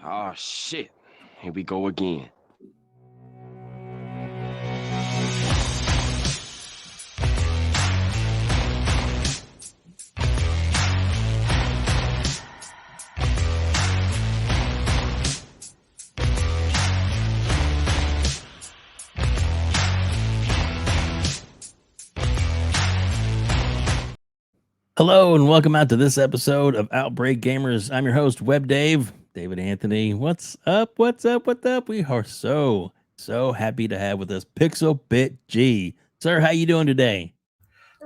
Oh shit. Here we go again. Hello and welcome out to this episode of Outbreak Gamers. I'm your host, WebDave, David Anthony. What's up? What's up? What's up? We are so happy to have with us Pixel Bit G. Sir, how you doing today?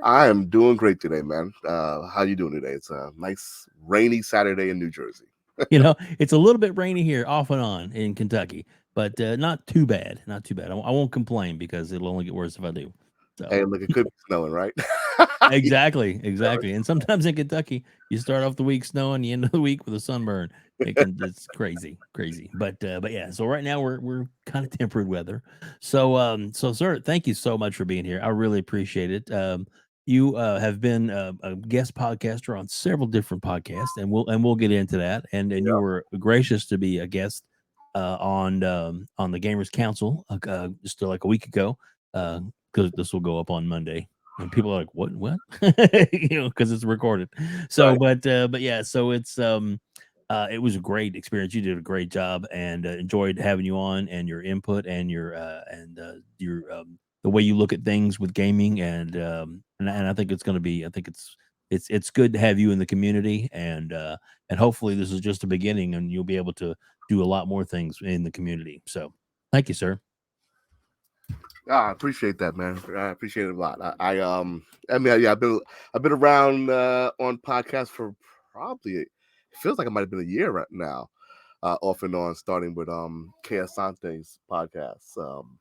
I am doing great today, man. How you doing today? It's a nice rainy Saturday in New Jersey. It's a little bit rainy here, off and on in Kentucky, but not too bad. Not too bad. I won't complain because it'll only get worse if I do. So. Hey, look, it could be snowing, right? Exactly. And sometimes in Kentucky, you start off the week snowing, you end of the week with a sunburn. It's crazy. But yeah. So right now we're kind of temperate weather. So sir, thank you so much for being here. I really appreciate it. You have been a guest podcaster on several different podcasts, and we'll get into that. And you Yeah. were gracious to be a guest on the Gamers Council just like a week ago. Because this will go up on Monday. And people are like, what? Because it's recorded. So, Right. but yeah, so it was a great experience. You did a great job, and enjoyed having you on, and your input, and your the way you look at things with gaming, and I think it's going to be. I think it's good to have you in the community, and hopefully this is just a beginning, and you'll be able to do a lot more things in the community. So, thank you, sir. I appreciate that, man. I appreciate it a lot. I mean, yeah, I've been around on podcasts for probably it feels like it might have been a year right now, off and on, starting with K Asante's podcast,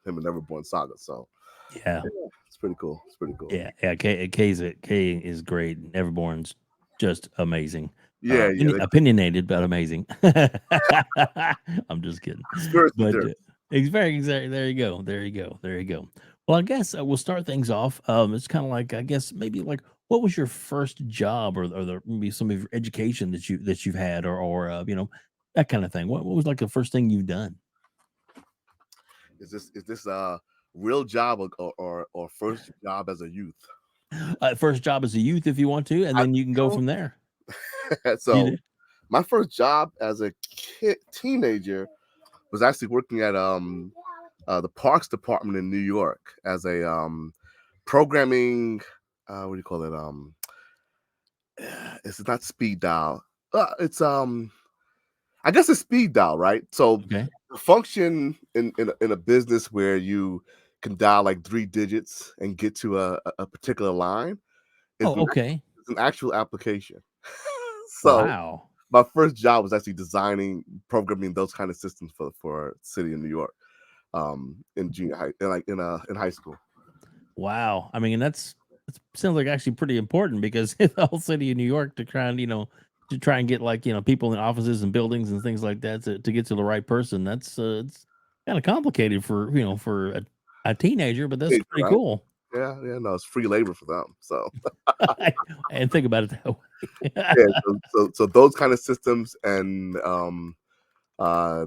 him and Everborn Saga. So Yeah. yeah, it's pretty cool. It's pretty cool. Yeah. K is great. Everborn's just amazing. Yeah, yeah. Opinionated, but amazing. I'm just kidding, Spirits the but dirt. it's very exactly. There you go. Well, I guess we'll start things off. It's kind of like I guess maybe like what was your first job, or maybe some of your education that you've had, or that kind of thing. What was like the first thing you've done? Is this a real job or first job as a youth? First job as a youth, if you want to, and I then you can go from there. You so know? my first job as a teenager was actually working at the parks department in New York as a programming what do you call it, it's not speed dial, it's I guess it's speed dial, right? So Okay. the function in a business where you can dial like 3 digits and get to a particular line is Oh, okay. an actual application. So Wow. my first job was actually designing, programming those kind of systems for city in New York, in junior high, in high school. Wow. I mean, that sounds like actually pretty important because the whole city of New York to try and get like, people in offices and buildings and things like that to get to the right person. That's it's kind of complicated for a teenager, but that's Major, pretty right? cool. Yeah, yeah, no, it's free labor for them. So And think about it that way. yeah, so those kind of systems, and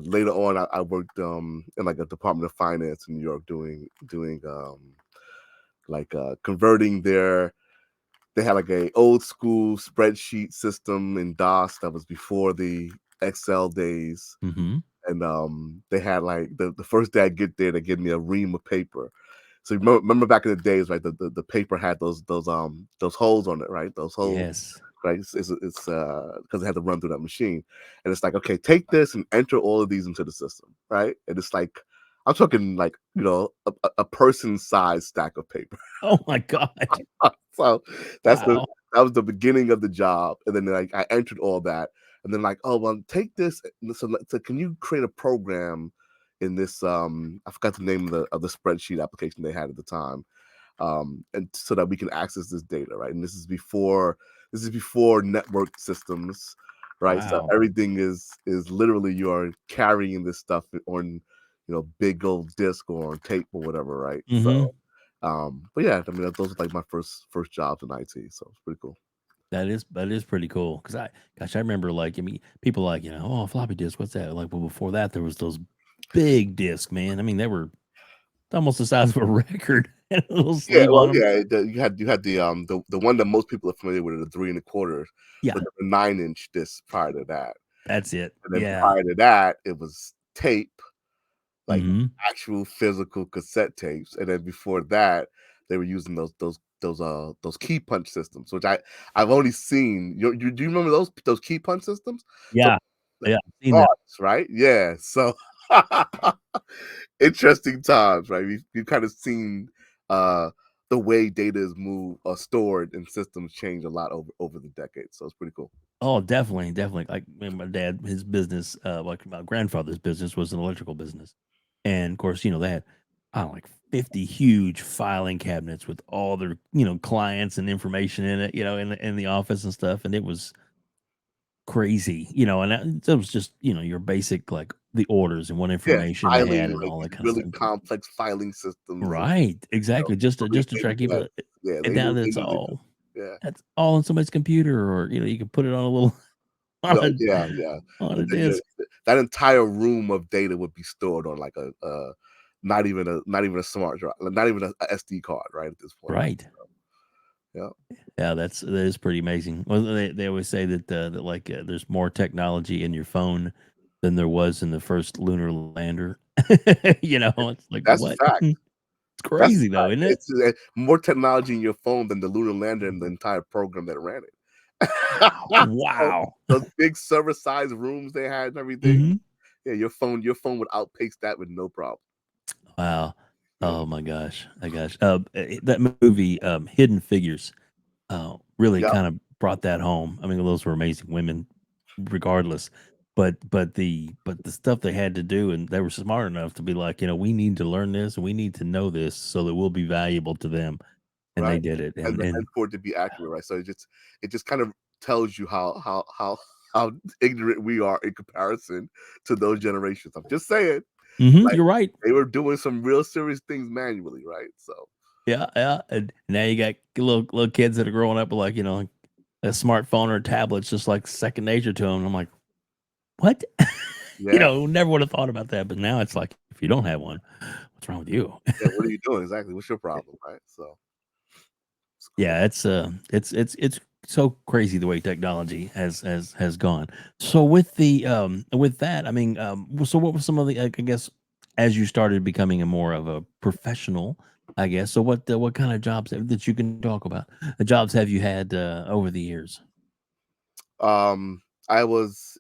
later on, I worked in like a department of finance in New York, doing like converting their they had like a old school spreadsheet system in DOS that was before the Excel days. Hmm. And they had like the first day I get there, they give me a ream of paper. So you remember back in the days, right? The paper had those holes on it, right? Those holes, Yes. right? It's because it had to run through that machine, and it's like, okay, take this and enter all of these into the system, right? And it's like I'm talking like a person size stack of paper. Oh my God. So that's the Wow. that was the beginning of the job, and then like I entered all that, and then like, oh well, take this. So can you create a program in this? I forgot the name of the spreadsheet application they had at the time, and so that we can access this data, right? And this is before network systems, right? So Wow. everything is literally you're carrying this stuff on, big old disc or on tape or whatever, right? So Hmm. but yeah, I mean, those are like my first jobs in IT, so it's pretty cool. That is pretty cool because I remember like people like oh, floppy disk, what's that? Like, well, before that there was those big discs, man. I mean, they were almost the size of a record and a little Yeah, sleeve well, on them. yeah, you had the one that most people are familiar with, the 3 1/4, Yeah, but the 9-inch disc prior to that, that's it. and then Yeah. prior to that, it was tape, like Hmm. actual physical cassette tapes, and then before that, they were using those key punch systems, which I've only seen. Do you remember those key punch systems? So Yeah. like Yeah. I've seen that. cards, right? Yeah. So interesting times, right? We've kind of seen uh the way data is moved or stored in systems change a lot over the decades. So it's pretty cool. Oh, definitely, definitely. Like my dad, his business, like my grandfather's business was an electrical business. And of course, they had I don't know, like 50 huge filing cabinets with all their, clients and information in it, in the office and stuff. And it was crazy, and it was just, your basic like the orders and what Yeah, information they had filing, and like all these that kind of really stuff. complex filing systems, and Right. Exactly. Just to how many just to try to keep paper it sets. Yeah, and they now knew they that's knew they do. all Yeah. that's all on somebody's computer or you can put it on a little on No, a yeah, yeah. on a And then disc. that entire room of data would be stored on like a not even a smart drive, not even a SD card, right, at this point. Right. Yeah. Yeah, that is pretty amazing. Well, they always say that like there's more technology in your phone than there was in the first lunar lander. It's like That's a what? fact. It's That's a crazy though, fact. isn't it? It's, more technology in your phone than the lunar lander and the entire program that ran it. Wow. So, Wow. those big server-sized rooms they had and everything, Hmm. yeah, your phone would outpace that with no problem. Wow. Yeah. Oh my gosh. My gosh. That movie, Hidden Figures, really Yep, kind of brought that home. I mean, those were amazing women, regardless. But the stuff they had to do, and they were smart enough to be like, we need to learn this, and we need to know this, so that we'll be valuable to them, and they right. did it. And And for it to be accurate, right? So it just kind of tells you how ignorant we are in comparison to those generations. I'm just saying, mhm, like you're right. they were doing some real serious things manually, right? So Yeah, yeah. And now you got little kids that are growing up with like like a smartphone or a tablet, it's just like second nature to them. I'm like, what? yeah, Never would have thought about that, but now it's like, if you don't have one, what's wrong with you? yeah. What are you doing exactly? What's your problem, right? So it's cool. Yeah, it's so crazy the way technology has gone. So with that, I mean, so what were some of the, I guess, as you started becoming a more of a professional, I guess. So what kind of jobs that you can talk about? Jobs have you had over the years? I was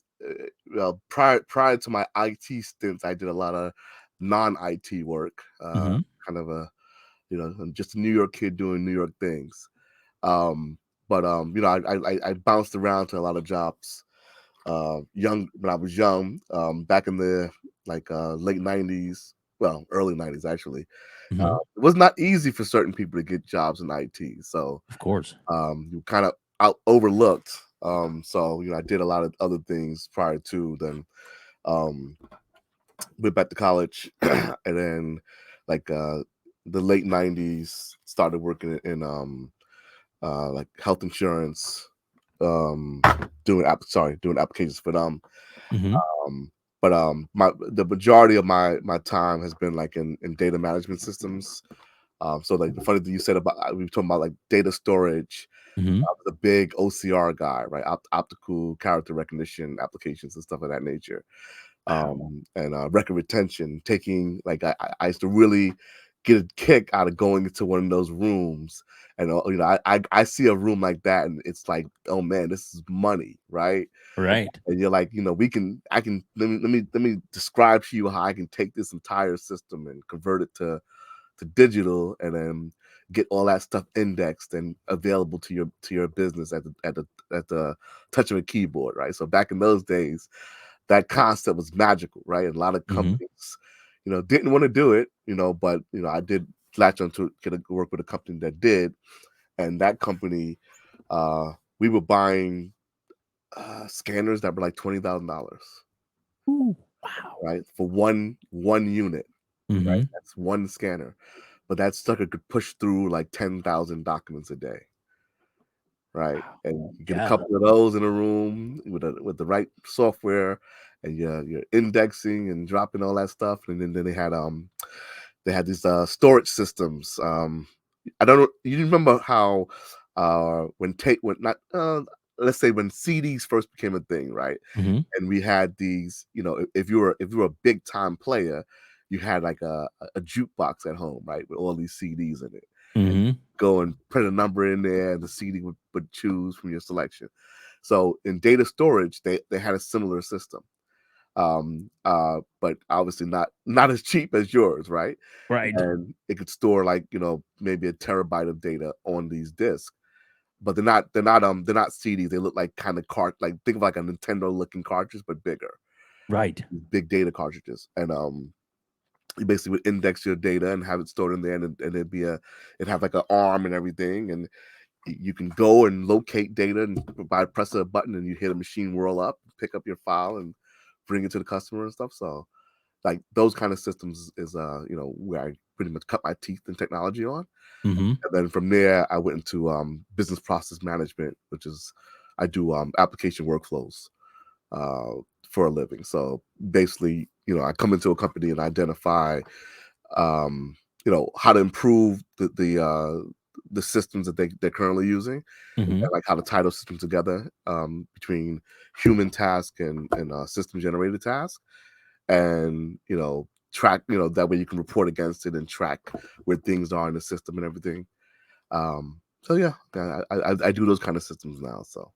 well prior to my IT stints, I did a lot of non-IT work. Hmm. Kind of I'm just a New York kid doing New York things. Um, but I bounced around to a lot of jobs. Young when I was young, back in the late '90s, well, early '90s actually. Hmm. It was not easy for certain people to get jobs in IT. So Of course. you kind of out overlooked. So I did a lot of other things prior to then. Um, went back to college, and then like the late '90s started working in like health insurance, um, doing applications for them. Hmm. Um, but the majority of my time has been like in data management systems. So like the funny thing you said about we were talking about like data storage. Hmm. I was a big OCR guy, right? Optical character recognition applications and stuff of that nature. Wow. And record retention, taking like I used to really get a kick out of going into one of those rooms. And I see a room like that, and it's like, oh man, this is money, right? Right. And you're like, I can let me describe to you how I can take this entire system and convert it to digital, and then get all that stuff indexed and available to your business at the touch of a keyboard, right? So back in those days, that concept was magical, right? And a lot of Hmm. companies, didn't want to do it, but I did latch onto get to work with a company that did, and that company, we were buying scanners that were like $20,000, Ooh, wow. right, for one unit, right? Hmm. That's one scanner, but that sucker could push through like 10,000 documents a day. right? Wow. And you get a Yeah. couple of those in a room with the right software, and you're indexing and dropping all that stuff. And then they had these storage systems. I don't know. You remember how when tape when not let's say when CDs first became a thing, right? Hmm. And we had these, if you were a big time player, you had like a jukebox at home, right, with all these CDs in it, and Hmm. go and put a number in there, and the CD would choose from your selection. So in data storage, they had a similar system, but obviously not as cheap as yours, right? Right. And it could store like maybe a terabyte of data on these disks, but they're not CDs. They look like kind of like think of like a Nintendo looking cartridge, but bigger, Right. these big data cartridges. And you basically would index your data and have it stored in there, and it'd have like an arm and everything, and you can go and locate data and by pressing a button, and you hear the machine whirl up, pick up your file, and bring it to the customer and stuff. So like those kind of systems is where I pretty much cut my teeth in technology on. Hmm. And then from there I went into business process management, which is I do application workflows uh, for a living. So basically, I come into a company and identify how to improve the systems that they're currently using, Hmm. and like how to tie those systems together between human task and system generated task, and track, that way you can report against it and track where things are in the system and everything. So yeah, I do those kind of systems now. So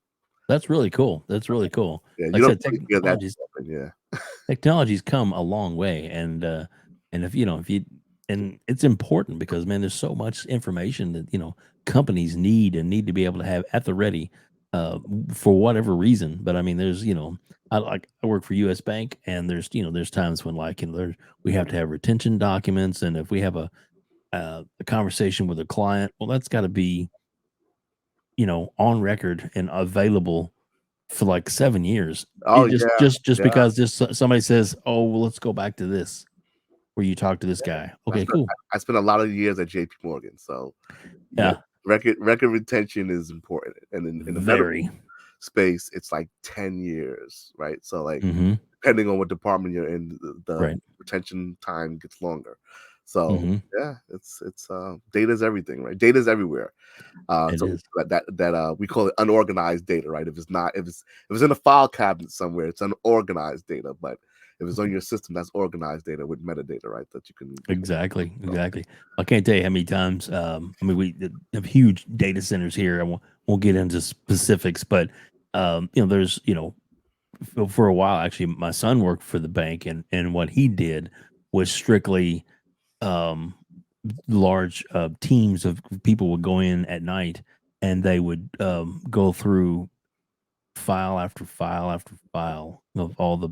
That's really cool. That's really cool. yeah, you Like I don't said, really hear that technology's often. Yeah. technology's come a long way, and if you and it's important because man, there's so much information that companies need to be able to have at the ready, for whatever reason. But I mean, there's I work for U.S. Bank, and there's times when like we have to have retention documents, and if we have a conversation with a client, well, that's got to be on record and available for like 7 years. Oh It just yeah, just just yeah. because somebody says, "Oh, well, let's go back to this where you talk to this guy." I Okay, spent cool. I spent a lot of years at JP Morgan, so yeah, Yeah, record retention is important. And in the medical very. space, it's like 10 years, right? So like Mhm. depending on what department you're in, the Right. retention time gets longer. So Mhm. yeah, it's data's everything, right? Data's everywhere. It So is. that we call it unorganized data, right? If it's in a file cabinet somewhere, it's unorganized data. But if it's on your system, that's organized data with metadata, right? That you can Exactly, so, exactly. I can't tell you how many times, I mean, we have huge data centers here. I won't get into specifics, but, there's, for a while, actually, my son worked for the bank, and what he did was strictly, um large teams of people would go in at night, and they would go through file after file after file of all the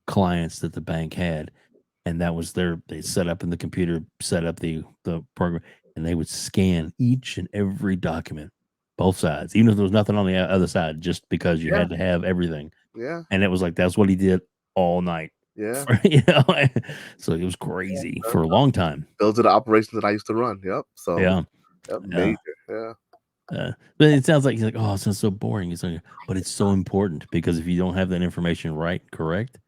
clients that the bank had, and that was they set up in the computer, set up the program, and they would scan each and every document, both sides, even if there was nothing on the other side, just because you yeah, had to have everything. yeah, And it was like that's what he did all night. yeah. For, so it was crazy uh, for a long time. Those are the operations that I used to run. Yep. So Yeah. yep, Yeah. major. Yeah. But it sounds like he's like, "Oh, it sounds so boring." It's like, but it's so important because if you don't have that information right, correct,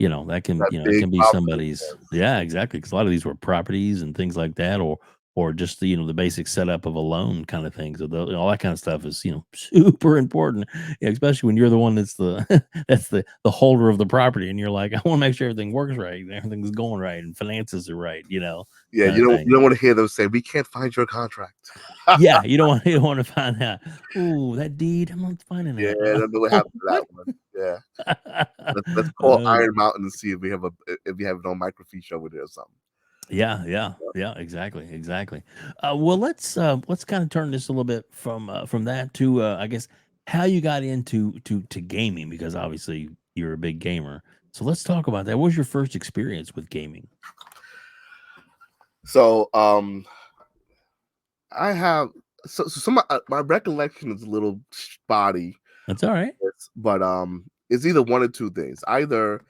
that can, That it big can be property. somebody's. Yeah, exactly. Because a lot of these were properties and things like that, or just the basic setup of a loan kind of thing. So all that kind of stuff is super important, especially when you're the one that's the that's the holder of the property, and you're like, I want to make sure everything works right, and everything's going right, and finances are right, Yeah, kind you of don't thing. you don't want to hear them say we can't find your contract. Yeah, you don't want to find out. Ooh, that deed, I'm not finding Yeah, that. I don't know what Oh, happened to that what? one. Yeah. Let's call Uh, Iron Mountain and see if we have it on microfiche over there or something. yeah, yeah, yeah, exactly, exactly. Well, let's kind of turn this a little bit from that to I guess how you got into gaming because obviously you're a big gamer. So let's talk about that. What was your first experience with gaming? So I have so some my recollection is a little spotty, That's all right. but it's either one or two things. Either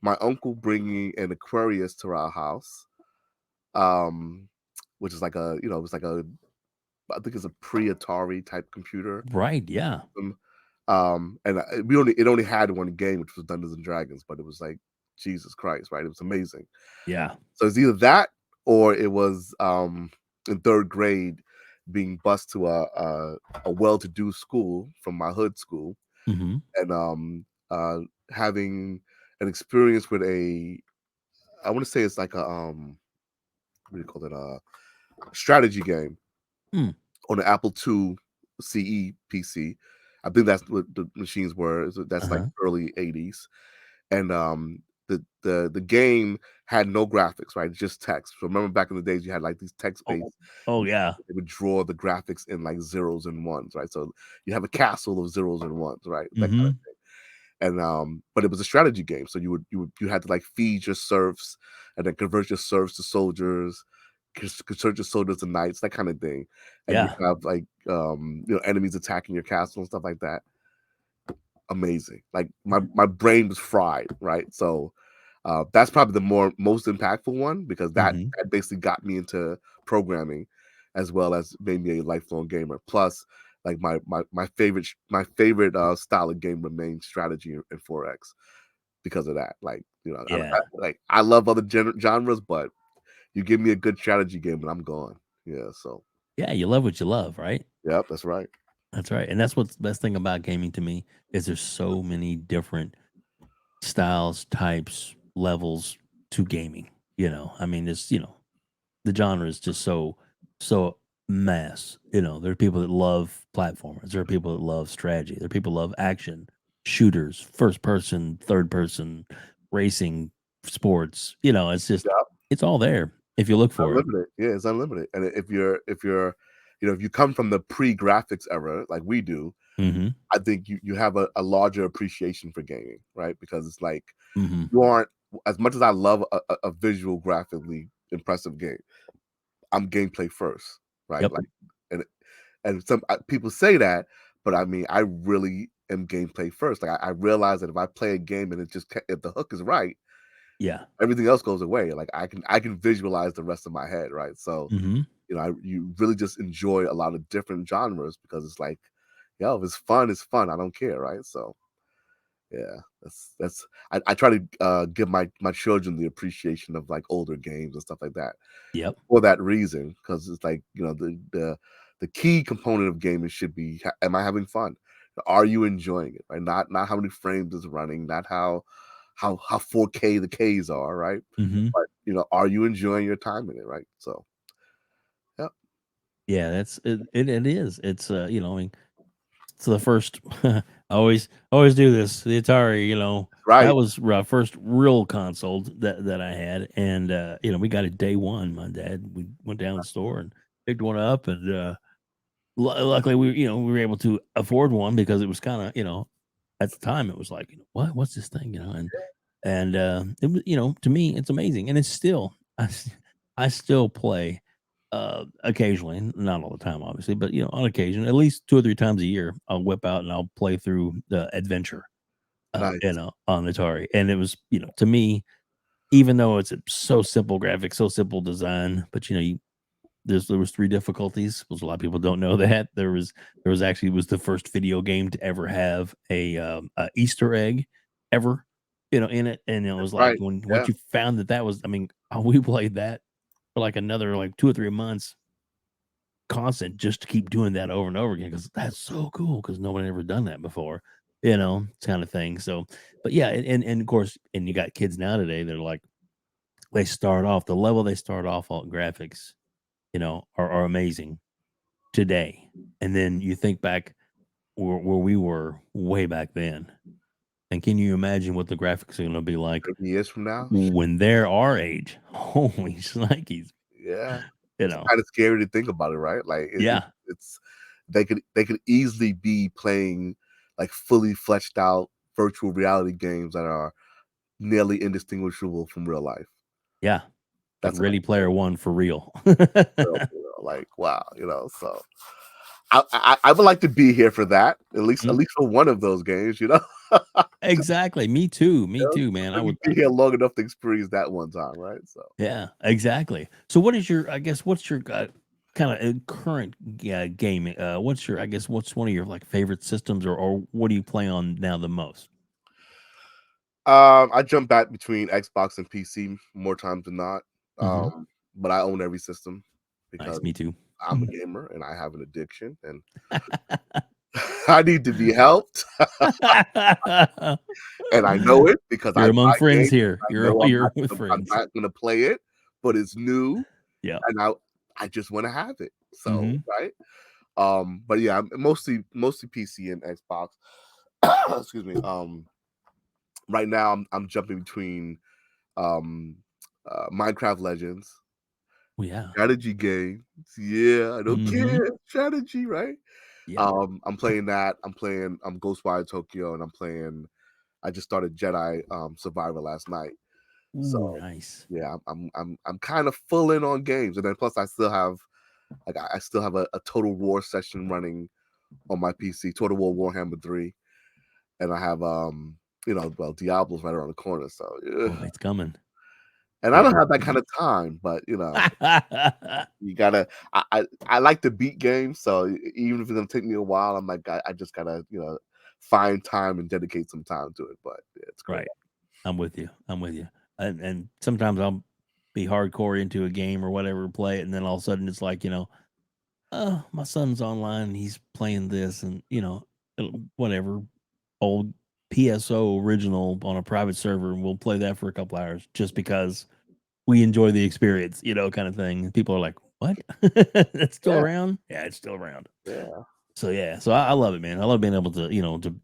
my uncle bringing an Aquarius to our house, um, which is like a it's like I think it's a pre-Atari type computer. Right. Yeah. And it only had one game, which was Dungeons and Dragons, but it was like Jesus Christ, right? It was amazing. Yeah. So it's either that or it was in third grade being bused to a well-to-do school from my hood school, Mm-hmm. and having an experience with I want to say it's like a what do you call it, a strategy game Mm. on the Apple II CE PC. I think that's what the machines were. That's like early 80s. And the game had no graphics, right? Just text. So remember back in the days you had like these text-based, Oh yeah. it would draw the graphics in like zeros and ones, right? So you have a castle of zeros and ones, right? That kind of thing. And but it was a strategy game. So you had to like feed your serfs and then convert your serfs to soldiers, convert your soldiers to knights, that kind of thing. And Yeah. you have like enemies attacking your castle and stuff like that. Amazing. Like my brain was fried, right? So that's probably the most impactful one, because that basically got me into programming, as well as made me a lifelong gamer. Plus, like my favorite style of game remains strategy and 4X because of that. Like, Yeah. I love other genres, but you give me a good strategy game and I'm gone. Yeah. So Yeah. You love what you love, right? yep, that's right. That's right. And that's what's the best thing about gaming to me is there's so many different styles, types, levels to gaming. I mean, it's the genre is just so mass. There are people that love platformers. There are people that love strategy. There are people that love action, shooters, first person, third person, racing, sports. It's just Yep. it's all there if you look for it. Unlimited. Yeah, it's unlimited. And if you come from the pre-graphics era like we do, Mm-hmm. I think you have a larger appreciation for gaming, right? Because it's like Mm-hmm. you aren't, as much as I love a visual, graphically impressive game, I'm gameplay first, right? Yep. Like, and some people say that, but I mean, I really am gameplay first. Like, I realize that if I play a game and if the hook is right, Yeah. everything else goes away. Like, I can visualize the rest of my head, right? So Mm-hmm. you really just enjoy a lot of different genres, because it's like, yo, if it's fun, it's fun. I don't care, right? So yeah, that's I try to give my children the appreciation of like older games and stuff like that Yep. for that reason, because it's like, the key component of gaming should be, am I having fun? Are you enjoying it? Right? Not how many frames is running, not how 4K the Ks are, right? Mm-hmm. But are you enjoying your time in it, right? So yeah. Yeah, that's it. It is. It's I mean, it's the first. I always do this. The Atari, Right. that was our first real console that I had, and we got it day one. My dad, we went down to the store and picked one up, and luckily we were able to afford one, because it was kind of at the time it was like, what's this thing, and it was, to me it's amazing, and it's still I still play occasionally, not all the time, obviously, but on occasion, at least 2 or 3 times a year, I'll whip out and I'll play through the Adventure, Nice. on Atari. And it was, to me, even though it's so simple graphics, so simple design, but there was 3 difficulties, because a lot of people don't know that. There was actually, it was the first video game to ever have a Easter egg ever, in it. And it was like, Right. once Yeah. you found that was, I mean, we played that for like another like 2 or 3 months constant, just to keep doing that over and over again, because that's so cool, because nobody ever done that before, kind of thing. So, but yeah, and of course, and you got kids now today, they're like, they start off the level they start off on graphics, are amazing today. And then you think back where we were way back then. And can you imagine what the graphics are going to be like 30 years from now? when they're our age? Holy shnikes, Yeah. you It's know? kind of scary to think about it, right? Like Yeah. it's they could easily be playing like fully fleshed out virtual reality games that are nearly indistinguishable from real life. Yeah. Like That's Ready Player One for real. like wow, so I would like to be here for that, at least for one of those games, Exactly. Me too. Me too, man. I Let me would. be here long enough to experience that one time, right? So Yeah, exactly. So, what is your? I guess what's your? kind of current gaming. What's your? I guess what's one of your like favorite systems, or what do you play on now the most? I jump back between Xbox and PC more times than not. Mhm. But I own every system because Nice, me too. I'm a gamer and I have an addiction and I need to be helped. And I know it because I You're among buy friends games. here. I know You're with I'm friends. not gonna play it, but it's new Yeah. and I just want to have it. So Mhm. right. But yeah, I'm mostly PC and Xbox. Excuse me. Right now I'm jumping between um Minecraft Legends, Oh, yeah. strategy games. Yeah, I don't Mhm. care. Strategy, right? Yeah. I'm playing that. I'm playing Ghostwire Tokyo and I just started Jedi Survivor last night. Ooh, So nice. yeah, I'm kind of full in on games. And then plus I still have I still have a Total War session running on my PC, Total War Warhammer 3. And I have well, Diablo's right around the corner. So yeah. Oh, it's coming. And I Yeah. don't have that kind of time, but you gotta. I like to beat games, so even if it's gonna take me a while, I'm like I just gotta find time and dedicate some time to it. But yeah, it's great. Right. I'm with you. I'm with you. And sometimes I'll be hardcore into a game or whatever, play it, and then all of a sudden it's like, oh, my son's online and he's playing this, and whatever old PSO original on a private server, and we'll play that for a couple hours just because we enjoy the experience, kind of thing. And people are like, "What? That's still Yeah, around? Yeah, it's still around." yeah, So yeah, so I love it, man. I love being able to,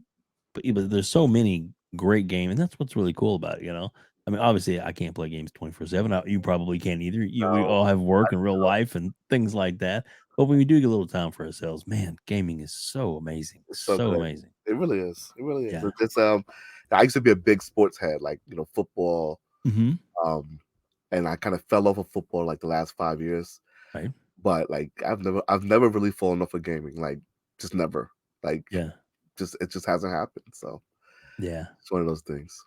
but there's so many great games, and that's what's really cool about it. I mean, obviously, I can't play games 24/7. You probably can't either. We no, all have work and real life and things like that. But when we do get a little time for ourselves, man, gaming is so amazing, it's so so great. amazing. It really is. It really is. Yeah. It's I used to be a big sports head, like football. Hmm. Um, and I kind of fell off of football like the last 5 years. Right. But like I've never really fallen off of gaming, like just never. Like Yeah. it just hasn't happened. So Yeah. it's one of those things.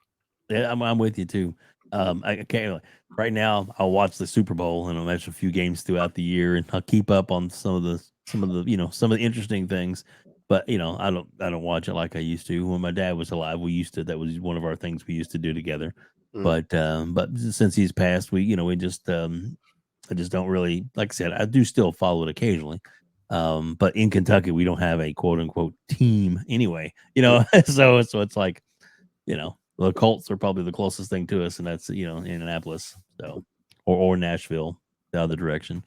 Yeah, I'm with you too. I can't right now. I'll watch the Super Bowl and I'll watch a few games throughout the year, and I'll keep up on some of the interesting things. But I don't watch it like I used to. When my dad was alive, we used to. That was one of our things we used to do together. Mm. But since he's passed, we just I just don't really, like I said, I do still follow it occasionally. But in Kentucky, we don't have a quote unquote team anyway. So it's like the Colts are probably the closest thing to us, and that's Indianapolis, so or Nashville, the other direction.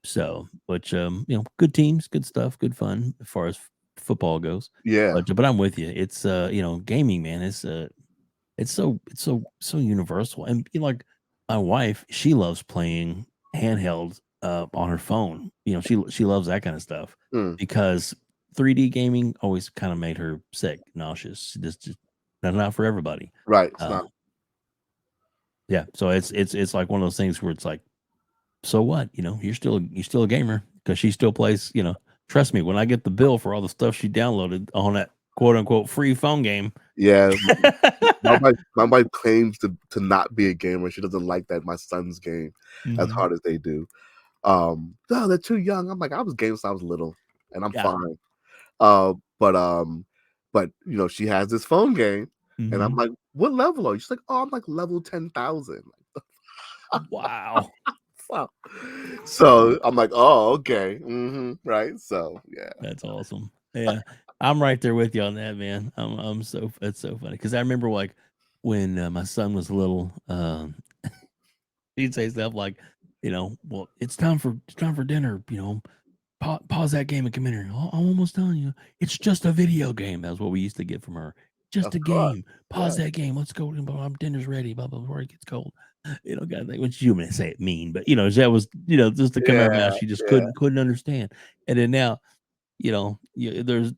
So, which good teams, good stuff, good fun as far as football goes. Yeah. But I'm with you. It's gaming, man. It's so universal, and like my wife, she loves playing handheld on her phone. She loves that kind of stuff Mm. because 3D gaming always kind of made her sick, nauseous. Just not for everybody. Right. It's Uh, not. yeah, so it's like one of those things where it's like, so what? You're still a gamer because she still plays. Trust me, when I get the bill for all the stuff she downloaded on that quote unquote free phone game. Yeah. My wife claims to not be a gamer. She doesn't like that my son's game as Mhm. hard as they do. No, they're too young. I'm like, I was gaming since I was little, and I'm Yeah. fine. But she has this phone game, and I'm Mhm. like, what level are you? She's like, oh, I'm like level 10,000. Wow. So I'm like, oh, okay, right. So yeah, That's awesome. Yeah, I'm right there with you on that, man. It's so funny because I remember like when my son was little, he'd say stuff like, well, it's time for dinner. Pause that game and come in here. "Oh, I'm almost done. It's just a video game. That's what we used to get from her. Just of a course, game. yeah, Pause that game. Let's go. Dinner's ready. Blah blah. Before it gets cold. Kind of thing. Which you may say it mean, but that was just to come out of her mouth. yeah, She just yeah. couldn't understand. And then now, there's,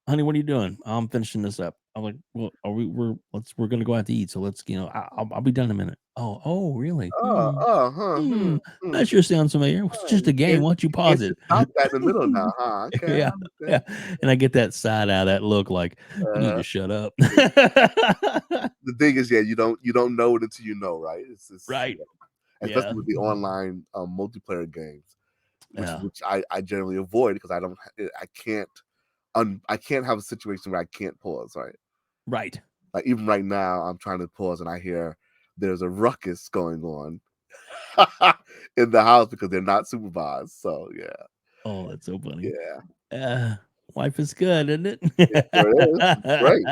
honey, what are you doing? I'm finishing this up. I'm like, well, we're gonna go out to eat. So let's, I'll be done in a minute. Oh, really? Hmm. Hmm. That sure sounds familiar. It's just a game. You Why don't you can't pause it? just stop that in the middle now, huh? Okay, I Yeah, yeah. understand. And I get that side eye, that look like you need Uh, to shut up. the thing is, yeah, you don't know it until you know, right? It's Right. especially Yeah. with the online multiplayer games. which I generally avoid because I can't have a situation where I can't pause, right? Right. Like even right now, I'm trying to pause and I hear there's a ruckus going on in the house because they're not supervised. So yeah, Oh, that's so funny. yeah, Life is good, isn't it? it sure is. It's great.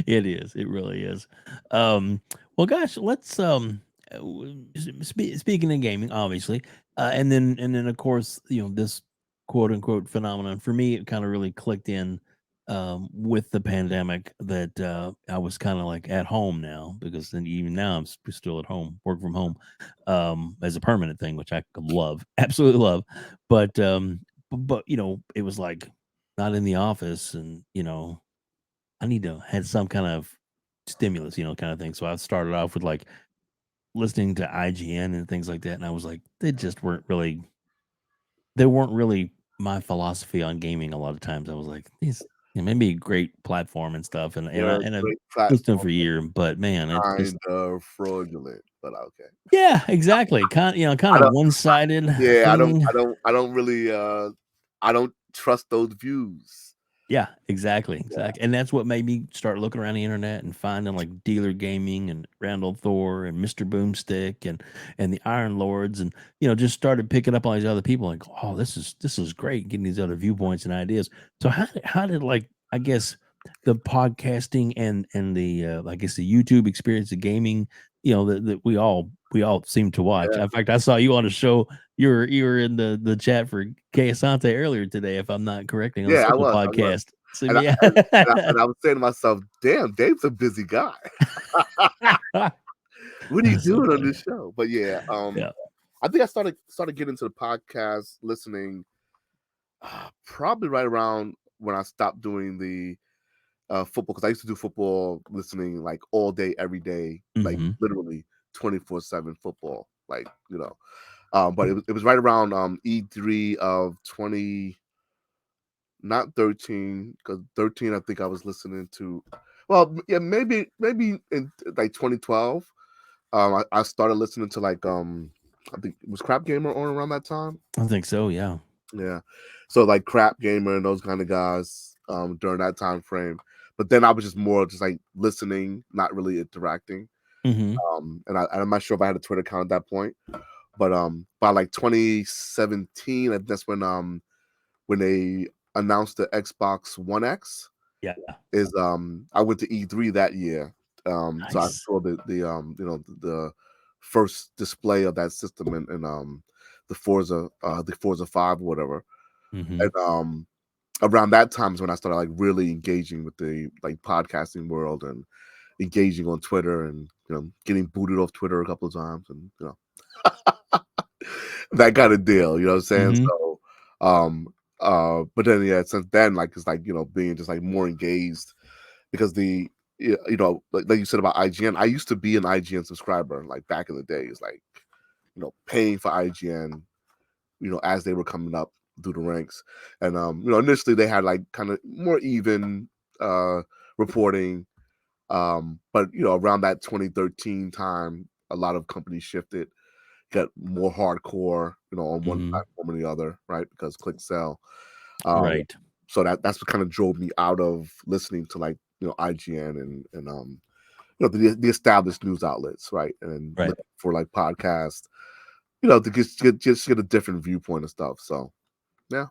It is. It really is. Well, gosh, let's speaking of gaming, obviously, and then of course, this quote unquote phenomenon for me, it kind of really clicked in with the pandemic that I was kind of like at home now because then even now I'm still at home, work from home, as a permanent thing, which I love, absolutely love, but but it was like not in the office, and I need to had some kind of stimulus, kind of thing. So I started off with like listening to IGN and things like that, and I was like, they weren't really my philosophy on gaming. A lot of times, I was like, these maybe a great platform and stuff, and and I They're a and I've great listened to them platform, for a year, but man, it's just kind of fraudulent, but okay. yeah, exactly, kind I of don't. one sided Yeah, thing. I don't really. I don't trust those views. Yeah, exactly, Yeah, exactly, and that's what made me start looking around the internet and finding, like, Dealer Gaming and Randall Thor and Mr. Boomstick and the Iron Lords and, just started picking up all these other people, like, "Oh, this is great," getting these other viewpoints and ideas. So how did, like, I guess, the podcasting and the, I guess, the YouTube experience of gaming, that we all seem to watch. yeah, In fact, I saw you on a show. You were in the chat for Kay Asante earlier today, if I'm not correcting, on the yeah. Social I was, Podcast. So, and yeah. and I was saying to myself, "Damn, Dave's a busy guy. What are you That's so doing on funny. this show?" But yeah, Yeah. I think I started getting into the podcast listening probably right around when I stopped doing the football because I used to do football listening like all day, every day, like Mhm. literally 24/7 football, like But it was right around E3 of 20, not 13, because 13 I think I was listening to. Well, yeah, maybe in like 2012. I started listening to like I think it was Crap Gamer on around that time. I think so, yeah. Yeah. So like Crap Gamer and those kind of guys during that time frame. But then I was just more just like listening, not really interacting. Mhm. And I'm not sure if I had a Twitter account at that point. But by like 2017, that's when they announced the Xbox One X. Yeah. Is I went to E3 that year. So I Nice. saw the first display of that system in the Forza 5 or whatever. Mhm. And around that time is when I started like really engaging with the like podcasting world and engaging on Twitter and getting booted off Twitter a couple of times and that kind of deal, you know what I'm saying? Mhm. So but then yeah, since then like it's like being just like more engaged because like you said about IGN, I used to be an IGN subscriber like back in the days, like paying for IGN, as they were coming up through the ranks. And initially they had like kind of more even reporting. But around that 2013 time, a lot of companies shifted, got more hardcore, on one Mhm. platform or the other, right? Because click sell. Um, Right. so that's what kind of drove me out of listening to like IGN and the established news outlets, right? And Right. looking for like podcasts, to just get a different viewpoint and stuff. So yeah.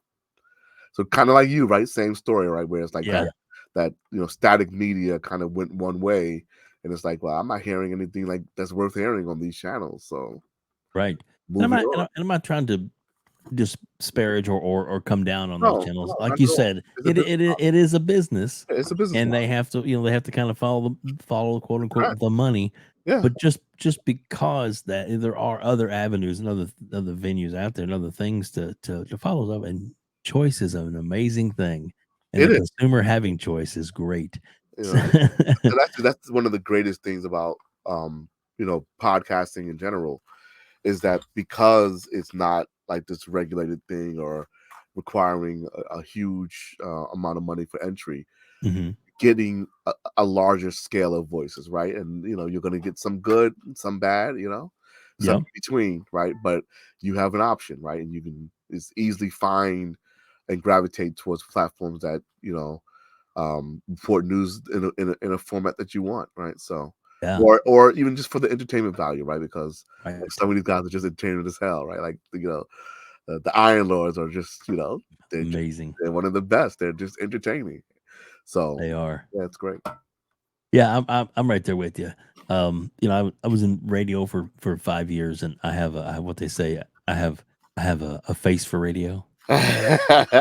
So kind of like you, right? Same story, right? Where it's like Yeah. that static media kind of went one way, and it's like, well, I'm not hearing anything like that's worth hearing on these channels. So Right. And I'm moving not and on. I and I'm not trying to disparage or come down on those No, channels. no, not Like you at all. said, It's a it business it model. it is a business, Yeah, it's a business and model. they have to kind of follow quote Correct. unquote the money. Yeah. But just because that there are other avenues and other venues out there and other things to follow up, and choice is an amazing thing, and It the is. consumer having choice is great. You So, know, and that's one of the greatest things about podcasting in general is that because it's not like this regulated thing or requiring a huge amount of money for entry, mhm. getting a larger scale of voices, right? And you're going to get some good, some bad, some Yep. in between, right? But you have an option, right? And is easily find and gravitate towards platforms that report news in a format that you want, right? So, Yeah. or even just for the entertainment value, right? Because Right. like, some of these guys are just entertainment as hell, right? Like the Iron Lords are just Amazing. they're one of the best. They're just entertaining. So They are. yeah, it's great. Yeah, I'm right there with you. I was in radio for 5 years, and I have what they say. I have a face for radio. I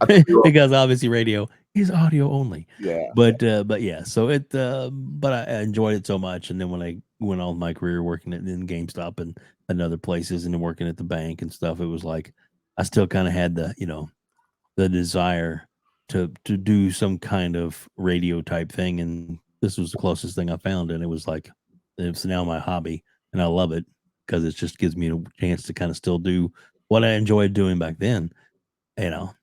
think we all, Because obviously radio is audio only. yeah, But yeah, so but I enjoyed it so much, and then when I went on my career working in GameStop and other places, and then working at the bank and stuff, it was like I still kind of had the desire to do some kind of radio type thing, and this was the closest thing I found, and it was like it's now my hobby, and I love it because it just gives me a chance to kind of still do what I enjoyed doing back then, you know.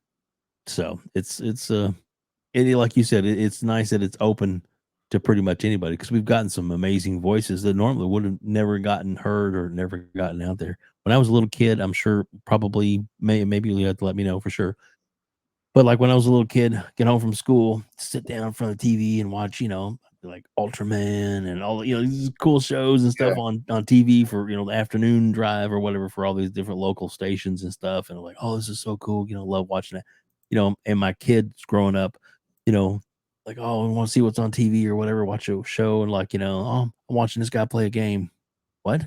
So like you said, it's nice that it's open to pretty much anybody because we've gotten some amazing voices that normally would have never gotten heard or never gotten out there. When I was a little kid, I'm sure probably maybe you have to let me know for sure, but like when I was a little kid, get home from school, sit down in front of the TV and watch, like Ultraman and all these cool shows and yeah, stuff on TV for the afternoon drive or whatever for all these different local stations and stuff. And I'm like, oh, this is so cool. Love watching that. And my kids growing up, you know, like, oh, I want to see what's on TV or whatever, watch a show and like, oh, I'm watching this guy play a game. What?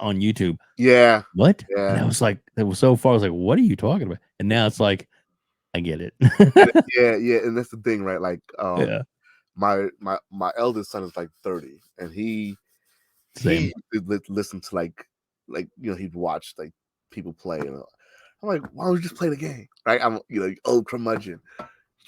On YouTube. yeah, What? And yeah. I was like, it was so far. I was like, what are you talking about? And now it's like, I get it. Yeah, and that's the thing, right? Like, Yeah, my eldest son is like 30, and same. he would listen to like he'd watch like people play, and I'm like, why don't you just play the game, right? I'm old curmudgeon.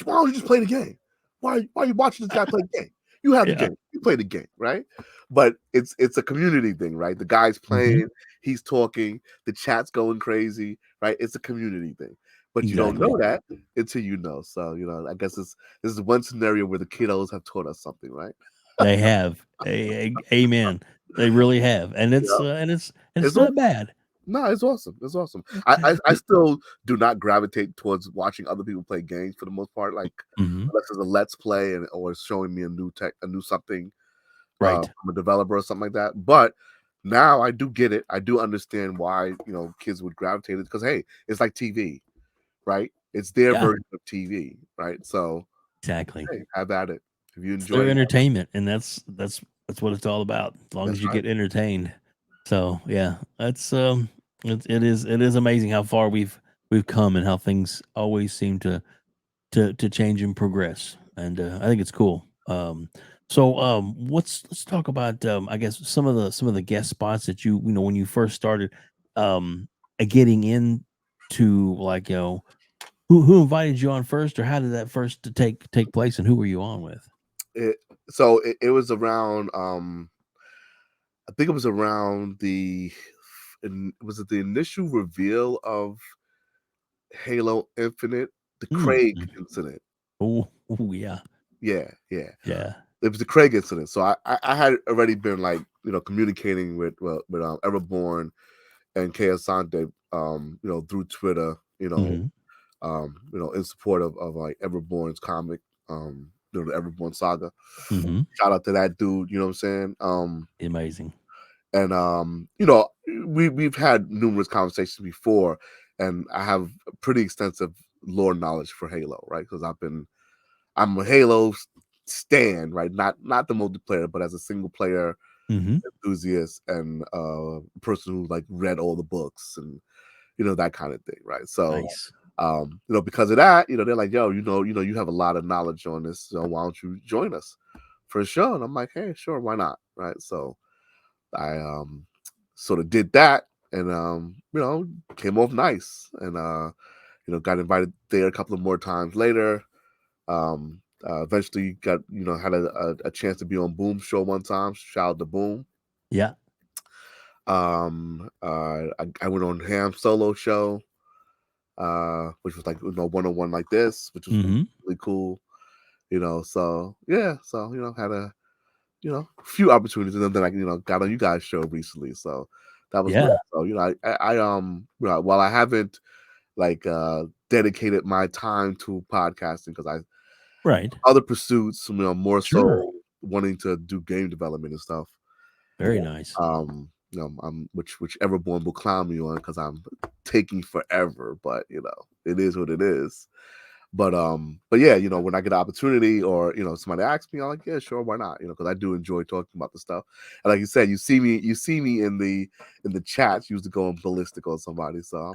Why don't you just play the game? Why are you watching this guy play the game? You have the Yeah. game. You play the game, right? But it's a community thing, right? The guy's Mhm. playing, he's talking, the chat's going crazy, right? It's a community thing. But you don't Exactly. know that until you know. So, I guess this is one scenario where the kiddos have taught us something, right? They have. Amen. They really have, and Yeah. it's It's not awesome. bad. No, it's awesome. It's awesome. I still do not gravitate towards watching other people play games for the most part. Like Mhm. unless it's a let's play or it's showing me a new something Right. from a developer or something like that. But now I do get it. I do understand why kids would gravitate it because hey, it's like TV, right? It's their Yeah, version of TV, right? So exactly. hey, have at it. If you It's enjoy their it, entertainment, and that's what it's all about, as long that's as you right. get entertained. So, yeah, it is amazing how far we've come and how things always seem to change and progress, and I think it's cool. Let's talk about I guess some of the guest spots that when you first started getting into like who invited you on first, or how did that first to take place, and who were you on with? It, so it was around I think it was around was it the initial reveal of Halo Infinite, the Craig Mm. incident. Oh, yeah, Yeah, yeah. yeah. It was the Craig incident. So I had already been like, communicating with Everborn and Sante, through Twitter, Hmm. in support of like Everborn's comic, the Everborn saga. Hmm. Shout out to that dude, you know what I'm saying? Amazing. And we've had numerous conversations before, and I have a pretty extensive lore knowledge for Halo, right? Because I'm a Halo stan, right? Not the multiplayer, but as a single player Hmm. enthusiast and person who like read all the books and that kind of thing, right? So Nice. because of that, they're like, yo, you have a lot of knowledge on this, so why don't you join us for sure? And I'm like, hey, sure, why not, right? So I sort of did that, and came off nice, and got invited there a couple of more times later. Eventually got had a chance to be on Boom show one time. Shout out to Boom. Yeah. I went on Ham solo show, which was like 101 like this, which was Hmm. really cool. So yeah, had a few opportunities, and then I got on you guys' show recently. So That was Yeah. great. So while I haven't like dedicated my time to podcasting because I Right. other pursuits, more Sure. so wanting to do game development and stuff. Very nice. I'm whichever one will clown me on because I'm taking forever, but it is what it is. But yeah, when I get an opportunity or somebody asks me, I'm like, yeah, sure, why not? Because I do enjoy talking about the stuff. And like you said, you see me in the chats usually going ballistic on somebody. So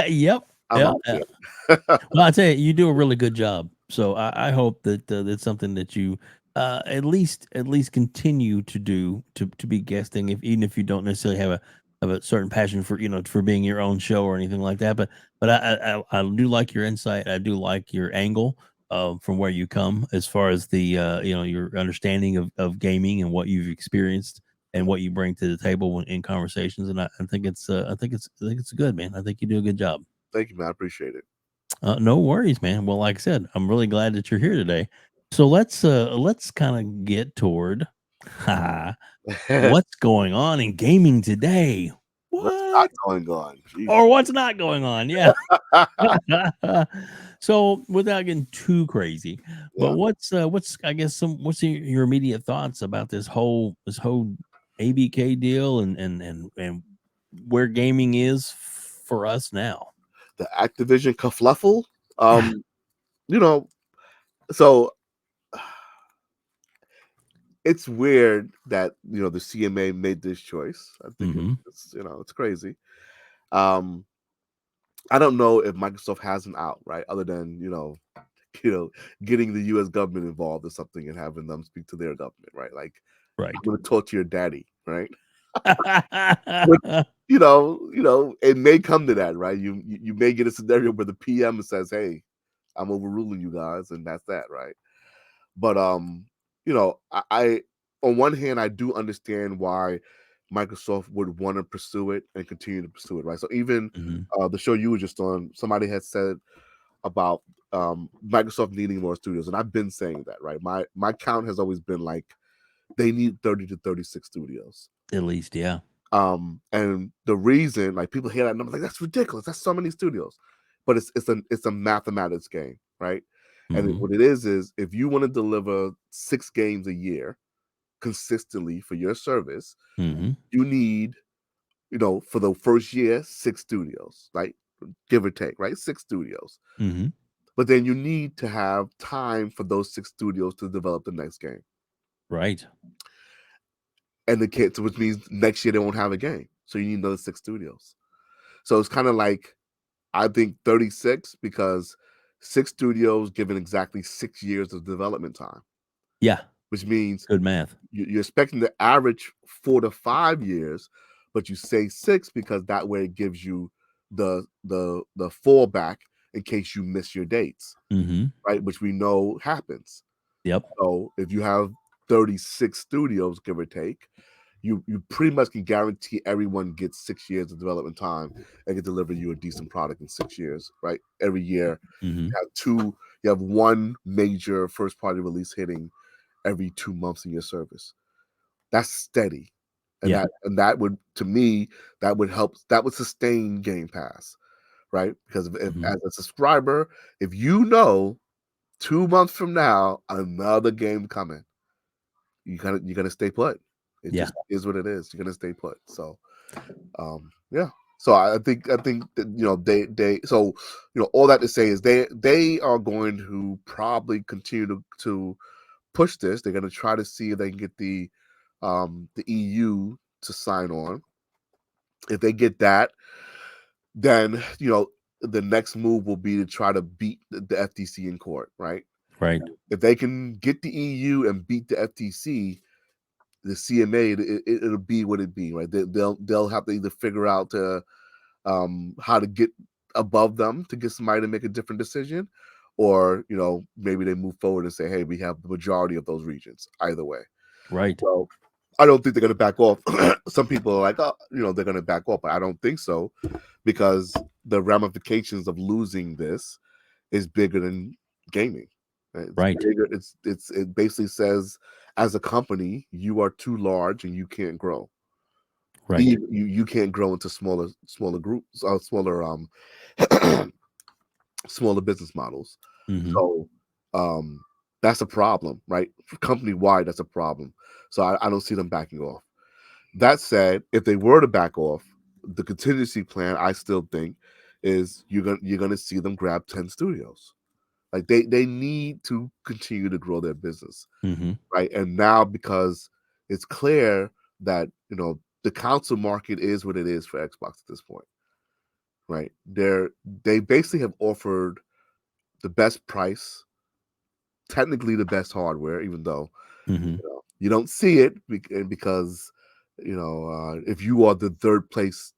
Yep. I'm Yeah. out Yeah. there. Well, I tell you, you do a really good job. So I hope that that's something that you at least continue to do to be guesting, if even if you don't necessarily have a certain passion for for being your own show or anything like that. But I do like your insight. I do like your angle from where you come as far as the your understanding of gaming and what you've experienced and what you bring to the table in conversations. And I think it's good, man. I think you do a good job. Thank you, man. I appreciate it. No worries, man. Well, like I said, I'm really glad that you're here today. So let's kind of get toward what's going on in gaming today. What's not What? going on? Jeez. Or what's not going on? Yeah. So without getting too crazy, but Yeah. what's I guess what's your immediate thoughts about this whole ABK deal and where gaming is for us now? The Activision kerfluffle. You know, so it's weird that the CMA made this choice. I think Mhm. it's crazy. Um, I don't know if Microsoft has an out, right? Other than getting the U.S. government involved or something and having them speak to their government, right? Like, Right. I'm going to talk to your daddy, right? But it may come to that, right? You may get a scenario where the PM says, "Hey, I'm overruling you guys," and that's that, right? But I on one hand I do understand why Microsoft would want to pursue it and continue to pursue it, right? So even Mhm. the show you were just on, somebody had said about Microsoft needing more studios, and I've been saying that, right? My count has always been like they need 30 to 36 studios. At least, yeah. And the reason, like, people hear that number, like, that's ridiculous. That's so many studios, but it's a mathematics game, right? And Mhm. what it is if you want to deliver 6 games a year consistently for your service, Mhm. you need, for the first year, 6 studios, right? Give or take, right? 6 studios. Mhm. But then you need to have time for those 6 studios to develop the next game. Right. And the kids, which means next year they won't have a game. So you need another 6 studios. So it's kind of like, I think 36, because 6 studios given exactly 6 years of development time, Yeah. which means Good math. you're expecting the average 4 to 5 years, but you say 6 because that way it gives you the fallback in case you miss your dates, Mhm. right? Which we know happens. Yep. So if you have 36 studios, give or take, you pretty much can guarantee everyone gets 6 years of development time and can deliver you a decent product in 6 years, right? Every year Mhm. you have one major first party release hitting every 2 months in your service. That's steady. And Yeah. that would, to me, that would sustain Game Pass, right? Because if Mhm. as a subscriber, if 2 months from now another game coming, you gotta stay put. It Yeah. just is what it is. You're gonna stay put. So yeah. So I think that they so all that to say is they are going to probably continue to push this. They're gonna try to see if they can get the EU to sign on. If they get that, then the next move will be to try to beat the FTC in court, right? Right. If they can get the EU and beat the FTC, the CMA, it'll be what it be, right? They'll have to either figure out how to get above them to get somebody to make a different decision, or maybe they move forward and say, hey, we have the majority of those regions. Either way, Right. so I don't think they're going to back off. Some people are like, oh, they're going to back off, but I don't think so, because the ramifications of losing this is bigger than gaming. Right? It's Right. bigger. It basically says, as a company, you are too large and you can't grow. Right. You can't grow into smaller groups, smaller smaller business models. Mm-hmm. So that's a problem, right? Company wide, that's a problem. So I don't see them backing off. That said, if they were to back off, the contingency plan I still think is you're gonna see them grab 10 studios. Like they need to continue to grow their business, Mm-hmm. right? And now because it's clear that the console market is what it is for Xbox at this point, right? They basically have offered the best price, technically the best hardware, even though Mm-hmm. you don't see it because if you are the third place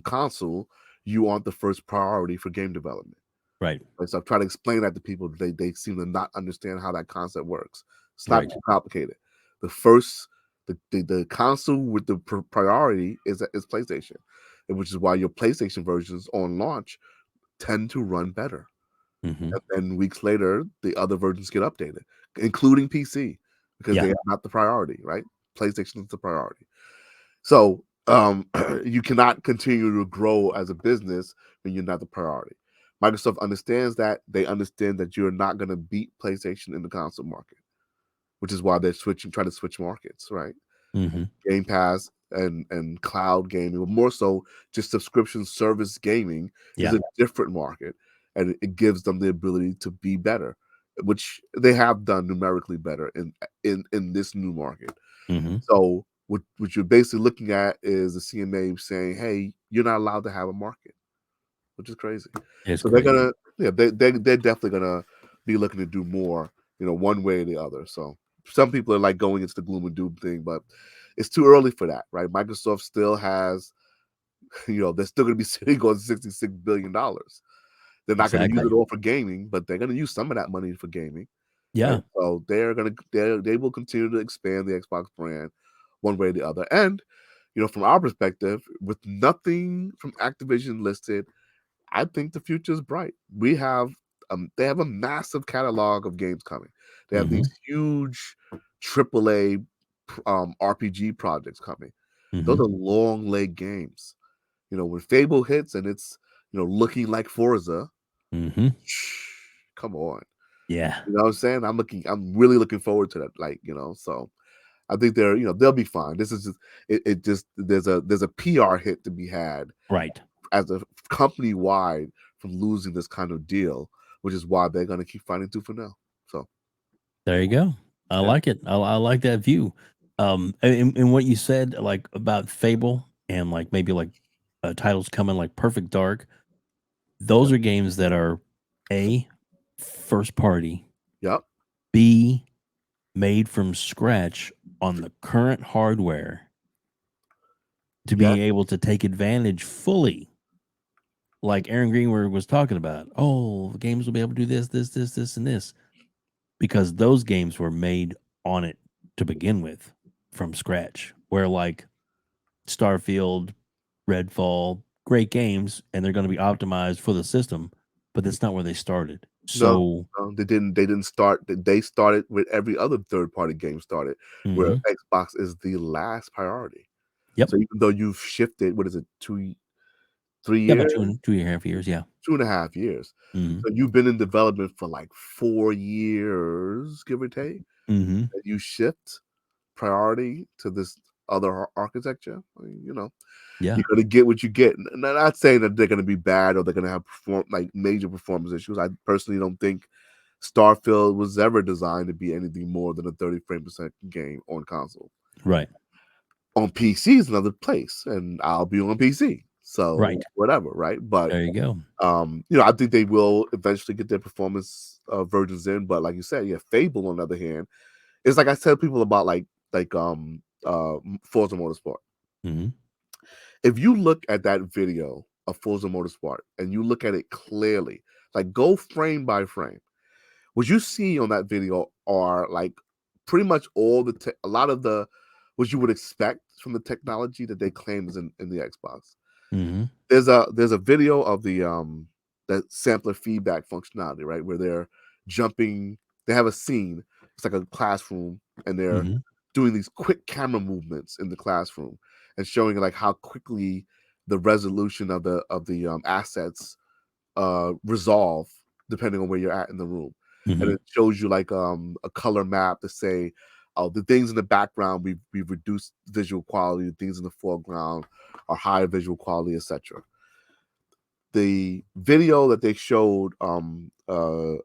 console, you aren't the first priority for game development. Right. Right? So I'm trying to explain that to people. They seem to not understand how that concept works. It's not Right. too complicated. The first the console with the priority is PlayStation, which is why your PlayStation versions on launch tend to run better. Mm-hmm. And then weeks later, the other versions get updated, including PC, because Yeah. they are not the priority, right? PlayStation is the priority. So you cannot continue to grow as a business when you're not the priority. Microsoft understands that. They understand that you're not going to beat PlayStation in the console market, which is why they're trying to switch markets, right? Mm-hmm. Game Pass and cloud gaming, but more so just subscription service gaming is Yeah. a different market, and it gives them the ability to be better, which they have done numerically better in this new market. Mm-hmm. So what you're basically looking at is the CMA saying, "Hey, you're not allowed to have a market," which is crazy. It's So they're crazy. gonna, yeah, they're definitely gonna be looking to do more, one way or the other. So some people are like going into the gloom and doom thing, but it's too early for that, right? Microsoft still has, they're still gonna be sitting on $66 billion. They're not gonna use Exactly. it all for gaming, but they're gonna use some of that money for gaming. Yeah. Right? So they will continue to expand the Xbox brand one way or the other. And from our perspective, with nothing from Activision listed, I think the future is bright. They have a massive catalog of games coming. They have Mm-hmm. these huge AAA RPG projects coming. Those Mm-hmm. are long leg games. When Fable hits and it's looking like Forza, Mm-hmm. come on. Yeah. You know what I'm saying? I'm really looking forward to that. So I think they'll be fine. This is just it just there's a PR hit to be had Right. as a company wide from losing this kind of deal, which is why they're gonna keep fighting tooth and nail. So There you go. I yeah, like it. I like that view. And what you said, like about Fable and like maybe like titles coming like Perfect Dark. yeah, Those are games that are A, first party, yep, B, made from scratch on the current hardware to yeah. be able to take advantage fully, like Aaron Greenberg was talking about. Oh, the games will be able to do this, and this, because those games were made on it to begin with from scratch. Where like Starfield, Redfall, great games, and they're going to be optimized for the system, but that's not where they started. No, So, no, they didn't. They didn't start. They started with every other third party game started, where mhm. Xbox is the last priority. Yep. So even though you've shifted, what is it, 3 Yeah, about years, two and a half years. Yeah. 2.5 years. Mhm. So you've been in development for like 4 years, give or take, Mhm. and you shift priority to this other architecture. I mean, Yeah. you're gonna get what you get. And I'm not saying that they're gonna be bad or they're gonna have major performance issues. I personally don't think Starfield was ever designed to be anything more than a 30 frame per second game on console. Right. On PC is another place, and I'll be on PC. So Right. whatever, right? But There you go. I think they will eventually get their performance versions in. But like you said, yeah, Fable on the other hand, it's like I tell people about Forza Motorsport. Mhm. If you look at that video of Forza Motorsport and you look at it clearly, like go frame by frame, what you see on that video are like pretty much a lot of the what you would expect from the technology that they claim is in the Xbox. Mhm. There's a video of the sampler feedback functionality, right? Where they're jumping, they have a scene, it's like a classroom, and they're Mhm. doing these quick camera movements in the classroom. and showing like how quickly the resolution of the assets resolve depending on where you're at in the room. And Mhm. it shows you like a color map to say, oh, the things in the background we've reduced visual quality, the things in the foreground are higher visual quality, etc. The video that they showed for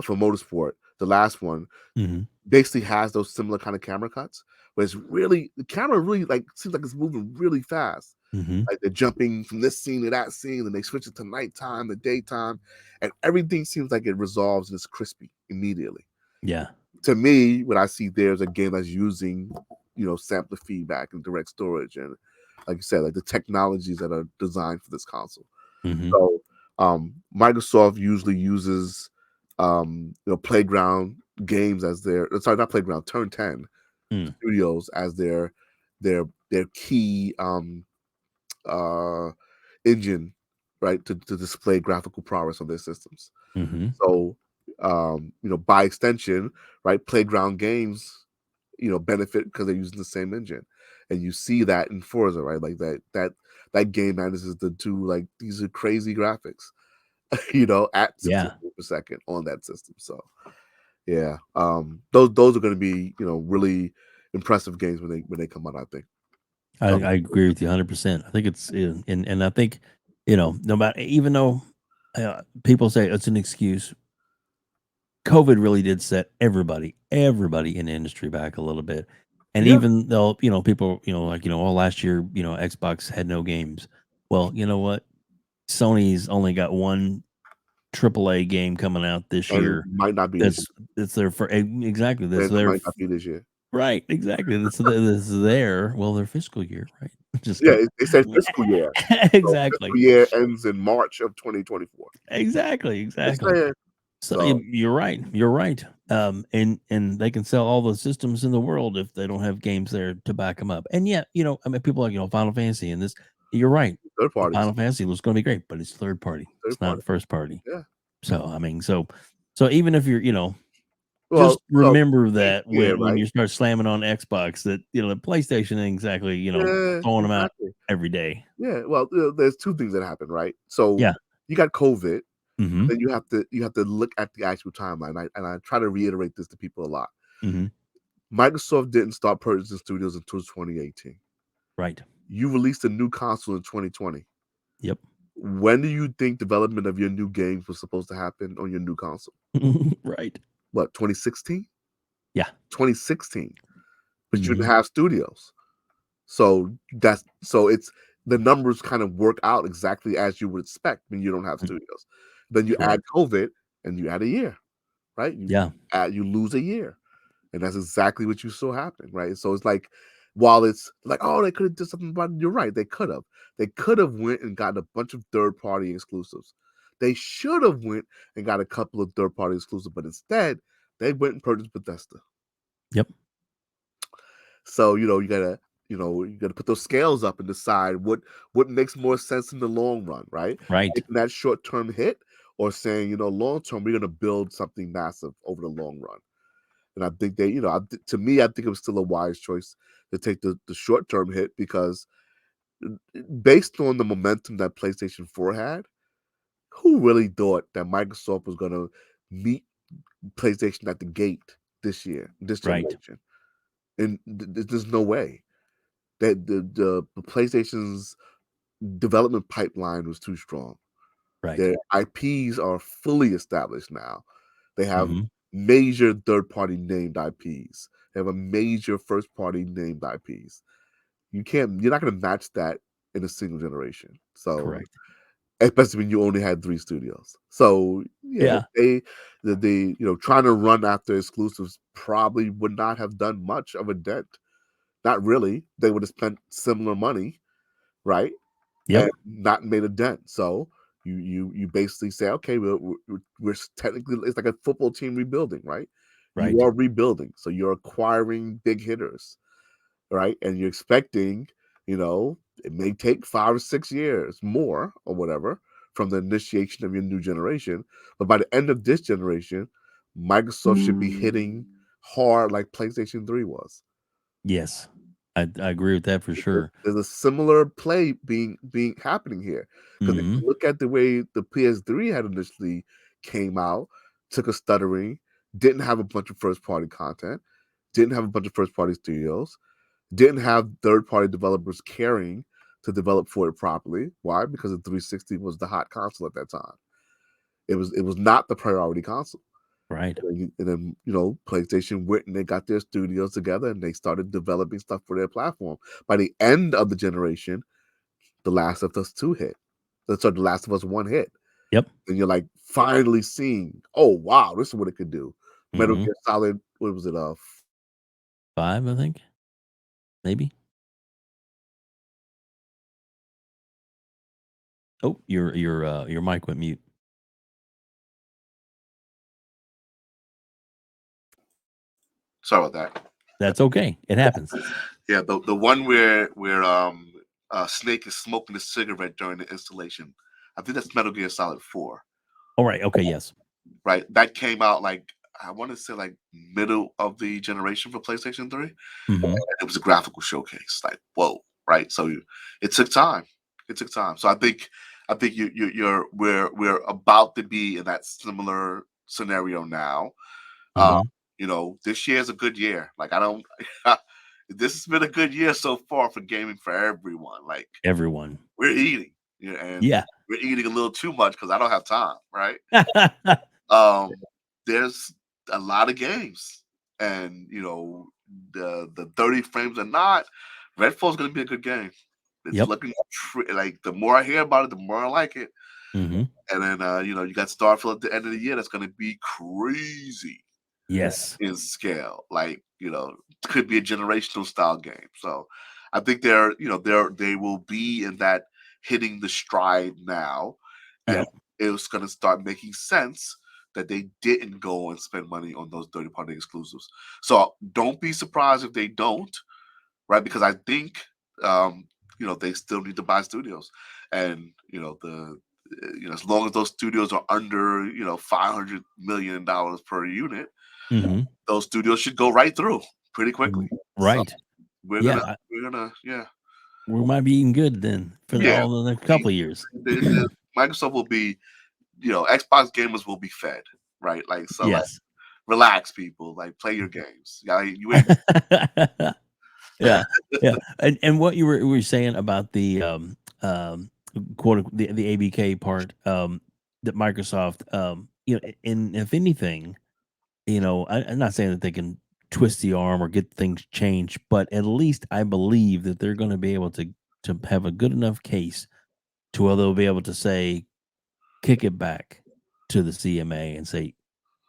Motorsport, the last one, Mhm. basically has those similar kind of camera cuts, where it's really the camera really like seems like it's moving really fast. Mhm. Like they're jumping from this scene to that scene, and they switch it to nighttime, to daytime, and everything seems like it resolves and it's crispy immediately. Yeah. To me, what I see there is a game that's using, sampler feedback and direct storage, and like you said, like the technologies that are designed for this console. Mhm. So Microsoft usually uses Playground games as their not Playground, Turn 10 Mm. Studios as their key engine, right, to display graphical prowess on their systems. Mhm. So by extension, right, Playground games benefit because they're using the same engine, and you see that in Forza, right, like that game manages to do like these are crazy graphics at 60 Yeah. frames per second on that system. So yeah, those are going to be really impressive games when they come out, I think. I agree with you 100%. I think it's and I think, no matter, even though people say it's an excuse, COVID really did set everybody in the industry back a little bit. And Yeah, even though, people, like, all last year, Xbox had no games. Well, you know what? Sony's only got one AAA game coming out this and it year. might not be this year. That's their for exactly. That's And it their might not be this year. right. Exactly. This is their fiscal year, right? Just Yeah, kidding. they said fiscal year. So Exactly. fiscal year ends in March of 2024. Exactly. Just Exactly. saying. So So you're right. You're right. And they can sell all the systems in the world if they don't have games there to back them up. And yet, I mean, people like Final Fantasy and this. You're right. third parties, Final Fantasy was going to be great, but it's third party. third It's not party. first party. Yeah. So I mean, so even if you're, Well, just remember same that here, when right? you start slamming on Xbox, that the PlayStation ain't exactly Yeah, throwing them out exactly. every day. Yeah. Well, there's two things that happen, right? So Yeah. you got COVID, Mm-hmm. then you have to look at the actual timeline. I try to reiterate this to people a lot. Mm-hmm. Microsoft didn't start purchasing studios until 2018. Right. You released a new console in 2020. Yep. When do you think development of your new games was supposed to happen on your new console? Right. What, 2016? Yeah. 2016. But you didn't Mm-hmm. have studios. So it's the numbers kind of work out exactly as you would expect when you don't have studios. Then you add Correct. COVID and you add a year, right? Yeah. You lose a year. And that's exactly what you saw happen, right? So it's like, while it's like, oh, they could have did something about it. You're right, they could have. They could have went and got a bunch of third-party exclusives. They should have went and got a couple of third-party exclusives, but instead, they went and purchased Bethesda. Yep. So you gotta put those scales up and decide what makes more sense in the long run, right? Right. Taking that short-term hit, or saying, long term, we're gonna build something massive over the long run. And I think they, to me, I think it was still a wise choice to take the short term hit, because based on the momentum that PlayStation 4 had, who really thought that Microsoft was going to meet PlayStation at the gate this Right. generation? And there's no way that the PlayStation's development pipeline was too strong. Right. Their IPs are fully established now. They have Mm-hmm. major third-party named IPs. They have a major first-party named IPs. You're not going to match that in a single generation. So, Correct. especially when you only had 3 studios. So, yeah, Yeah. the trying to run after exclusives probably would not have done much of a dent. Not really. They would have spent similar money, right? Yep. And not made a dent. So you basically say, okay, we're technically, it's like a football team rebuilding, right? You Right. are rebuilding, so you're acquiring big hitters, right? And you're expecting, it may take 5 or 6 years more or whatever from the initiation of your new generation, but by the end of this generation, Microsoft should be hitting hard like PlayStation 3 was. Yes. I agree with that for sure. There's a similar play being happening here, because if Mhm. you look at the way the PS3 had initially came out, took a stuttering, didn't have a bunch of first party content, didn't have a bunch of first party studios, didn't have third party developers caring to develop for it properly. Why? Because the 360 was the hot console at that time. It was not the priority console. Right. And then, PlayStation went and they got their studios together and they started developing stuff for their platform. By the end of the generation, The Last of Us 2 hit. So The Last of Us 1 hit. Yep. And you're like finally seeing, oh wow, this is what it could do. Metal Mhm. Gear Solid, what was it? 5, I think. Maybe. Oh, your mic went mute. Sorry about that. That's okay. It happens. Yeah, the one where Snake is smoking a cigarette during the installation. I think that's Metal Gear Solid 4. All right. Okay. Yes. Right? That came out like, I want to say like middle of the generation for PlayStation 3. Mhm. It was a graphical showcase. Like, whoa, right? So it took time. It took time. So I think we're about to be in that similar scenario now. Uh, Mhm. This year is a good year. Like, I don't. This has been a good year so far for gaming for everyone. Like, Everyone. we're eating, and Yeah. we're eating a little too much because I don't have time, right? There's a lot of games, and the 30 frames or not, Redfall's going to be a good game. It's Yep. looking like, the more I hear about it, the more I like it. Mhm. And then you got Starfield at the end of the year. That's going to be crazy Yes. in scale. Like, could be a generational style game. So I think they will be in that hitting the stride now, and Yep. it's going to start making sense that they didn't go and spend money on those third-party exclusives. So don't be surprised if they don't, right? Because I think they still need to buy studios, and as long as those studios are under $500 million per unit, Mhm. those studios should go right through pretty quickly. So Right. we're Yeah. gonna we're gonna yeah We might be eating good then for yeah. all the next couple of years. Microsoft will be, Xbox gamers will be fed, right? Like, so, like, Yes. relax, people, like, play your games. Yeah, you ain't. Yeah. Yeah. And what you were saying about the quote unquote, the ABK part, that Microsoft, and if anything, I'm not saying that they can twist the arm or get things changed, but at least I believe that they're going to be able to have a good enough case to where they'll be able to say, kick it back to the CMA and say,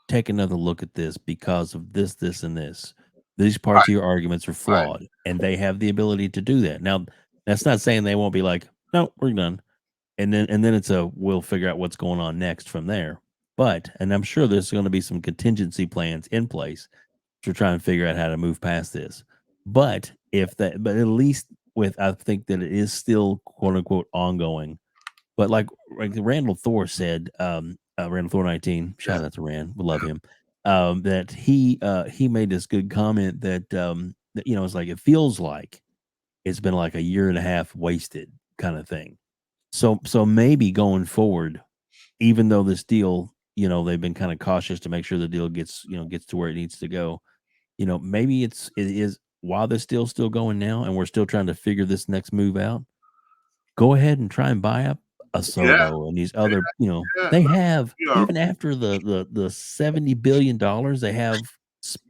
take another look at this because of this, this, and this. These parts of your arguments are Right. flawed, and they have the ability to do that. Now, that's not saying they won't be like, no, we're done, and then it's a we'll figure out what's going on next from there. But and I'm sure there's going to be some contingency plans in place to try and figure out how to move past this. But at least with I think that it is still quote unquote ongoing. But like Randall Thor said, Randall Thor 19, Yeah. shout out to Rand, we love him. That he made this good comment that it's like it feels like it's been like a year and a half wasted kind of thing. So maybe going forward, even though this deal, they've been kind of cautious to make sure the deal gets to where it needs to go. Maybe it is while this deal's still going now and we're still trying to figure this next move out, go ahead and try and buy up a Yeah. Soho and these other, Yeah. they have We are. even after the $70 billion they have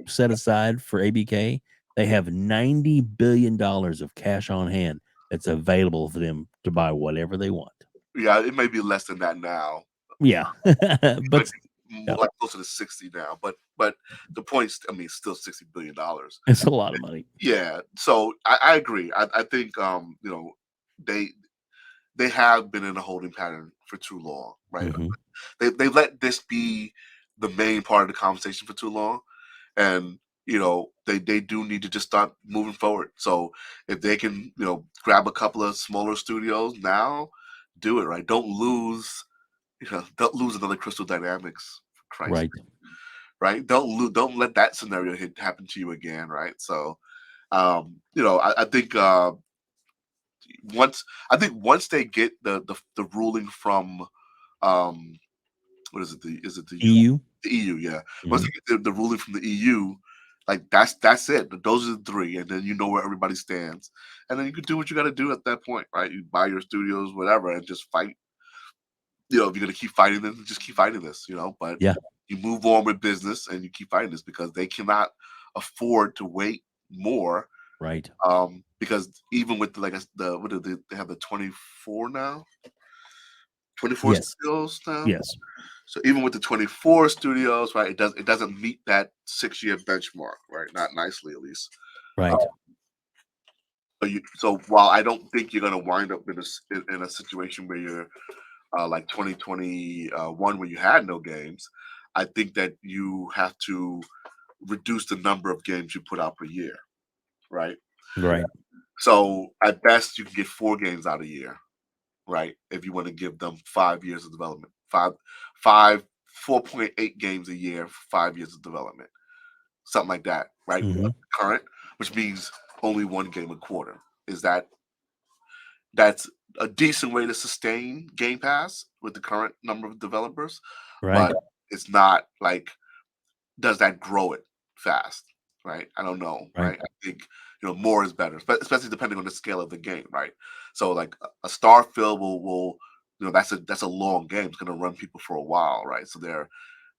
set aside for ABK, they have $90 billion of cash on hand that's available for them to buy whatever they want. Yeah. It may be less than that now. Yeah. It might But be yeah, more like closer to 60 now. But the point's, I mean, still $60 billion. it's a lot of money. Yeah. So I agree. I think they they have been in a holding pattern for too long, right? Mhm. They let this be the main part of the conversation for too long, and they do need to just start moving forward. So if they can grab a couple of smaller studios now, do it, right. Don't lose another Crystal Dynamics, for Christ's Right. sake, right. Don't let that scenario happen to you again, right. So I think once they get the ruling from what is it? The EU. the EU? Yeah. Once Mhm. they get the ruling from the EU, like that's it. Those are the three, and then you know where everybody stands, and then you can do what you got to do at that point, right? You buy your studios, whatever, and just fight. If you're gonna keep fighting this, just keep fighting this. But Yeah. you move on with business and you keep fighting this because they cannot afford to wait more. Right. Because even with like the what do they have the 24 now? 24 Yes. studios now. Yes. So even with the 24 studios, right, it doesn't meet that 6-year benchmark, right? Not nicely, at least. Uh, Right. so while I don't think you're gonna wind up in a situation where you're like 2021 where you had no games, I think that you have to reduce the number of games you put out per year, right? Right. So at best, you can get 4 games out a year, right? If you want to give them 5 years of development, 4.8 games a year, 5 years of development, something like that, right? Mhm. Current, which means only 1 game a quarter. That's a decent way to sustain Game Pass with the current number of developers, Right. but it's not like does that grow it fast, right? I don't know, Right. right? I think more is better, especially depending on the scale of the game, right? So like a Starfield will that's a long game. It's going to run people for a while, right? So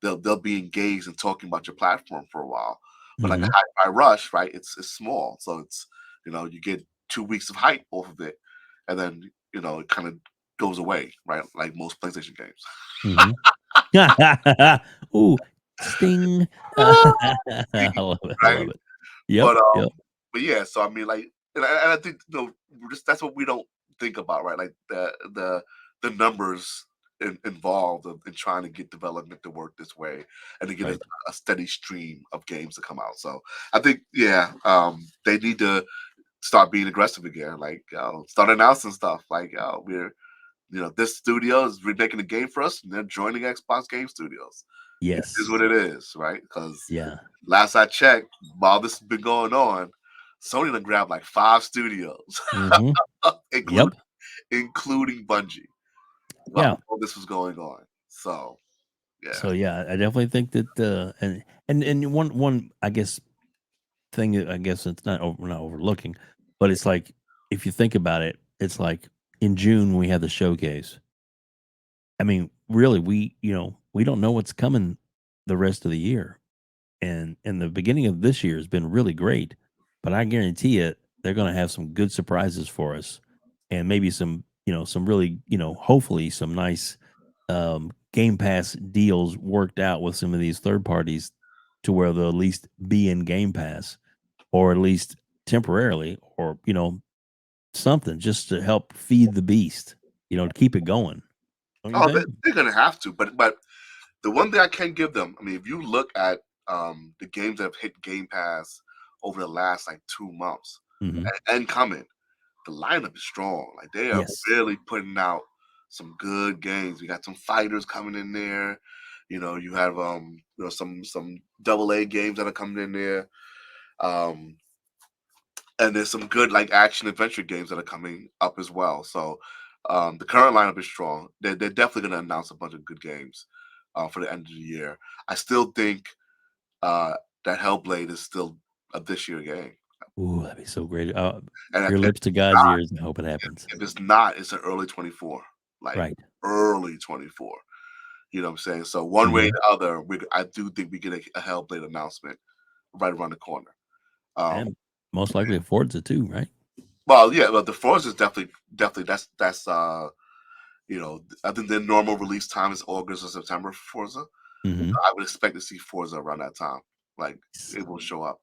they'll be engaged and talking about your platform for a while. But like a Mhm. Hi-Fi Rush, right? It's small, so it's you get 2 weeks of hype off of it, and then it kind of goes away, right? Like most PlayStation games. Mhm. Ooh, sting. I love it. I Right? love it. Yep. But Yep. but yeah, so I mean, like, and I think that's what we don't think about, right? Like the numbers involved in trying to get development to work this way and to get Right. a steady stream of games to come out. So I think, yeah, they need to start being aggressive again. Like, start announcing stuff. Like, we're this studio is remaking a game for us, and they're joining Xbox Game Studios. It is Yes. what it is, right? Because Yeah. last I checked, while this has been going on, Sony done grabbed like 5 studios, Mhm. including Yep. including Bungie, while Yeah. all this was going on. So yeah, So yeah, I definitely think that and one I guess thing that I guess it's we're not overlooking, but it's like if you think about it, it's like in June when we had the showcase. I mean, really, we don't know what's coming the rest of the year, and the beginning of this year has been really great. But I guarantee it, they're going to have some good surprises for us, and maybe some really hopefully some nice Game Pass deals worked out with some of these third parties to where they'll at least be in Game Pass or at least temporarily or something just to help feed the beast, to keep it going. Don't you oh, think? they're gonna have to. But the one thing I can give them, I mean, if you look at the games that have hit Game Pass over the last like 2 months Hmm. and coming, the lineup is strong. Like they are Yes. really putting out some good games. We got some fighters coming in there. You have some AA games that are coming in there. Um, and there's some good like action adventure games that are coming up as well. So the current lineup is strong. They're definitely going to announce a bunch of good games for the end of the year. I still think uh, that Hellblade is still a this year game, Ooh, that'd be so great. and Your if lips to God's ears. I hope it happens. it's not, it's an early 24, like Right. early 24. You know what I'm saying? So one way or Hmm. the other, I do think we get a Hellblade announcement right around the corner. Um, And most likely affords it too, right? well, yeah, but the Forza is definitely that's I think the normal release time is August or September for Forza. Hmm. I would expect to see Forza around that time. Like it will show up.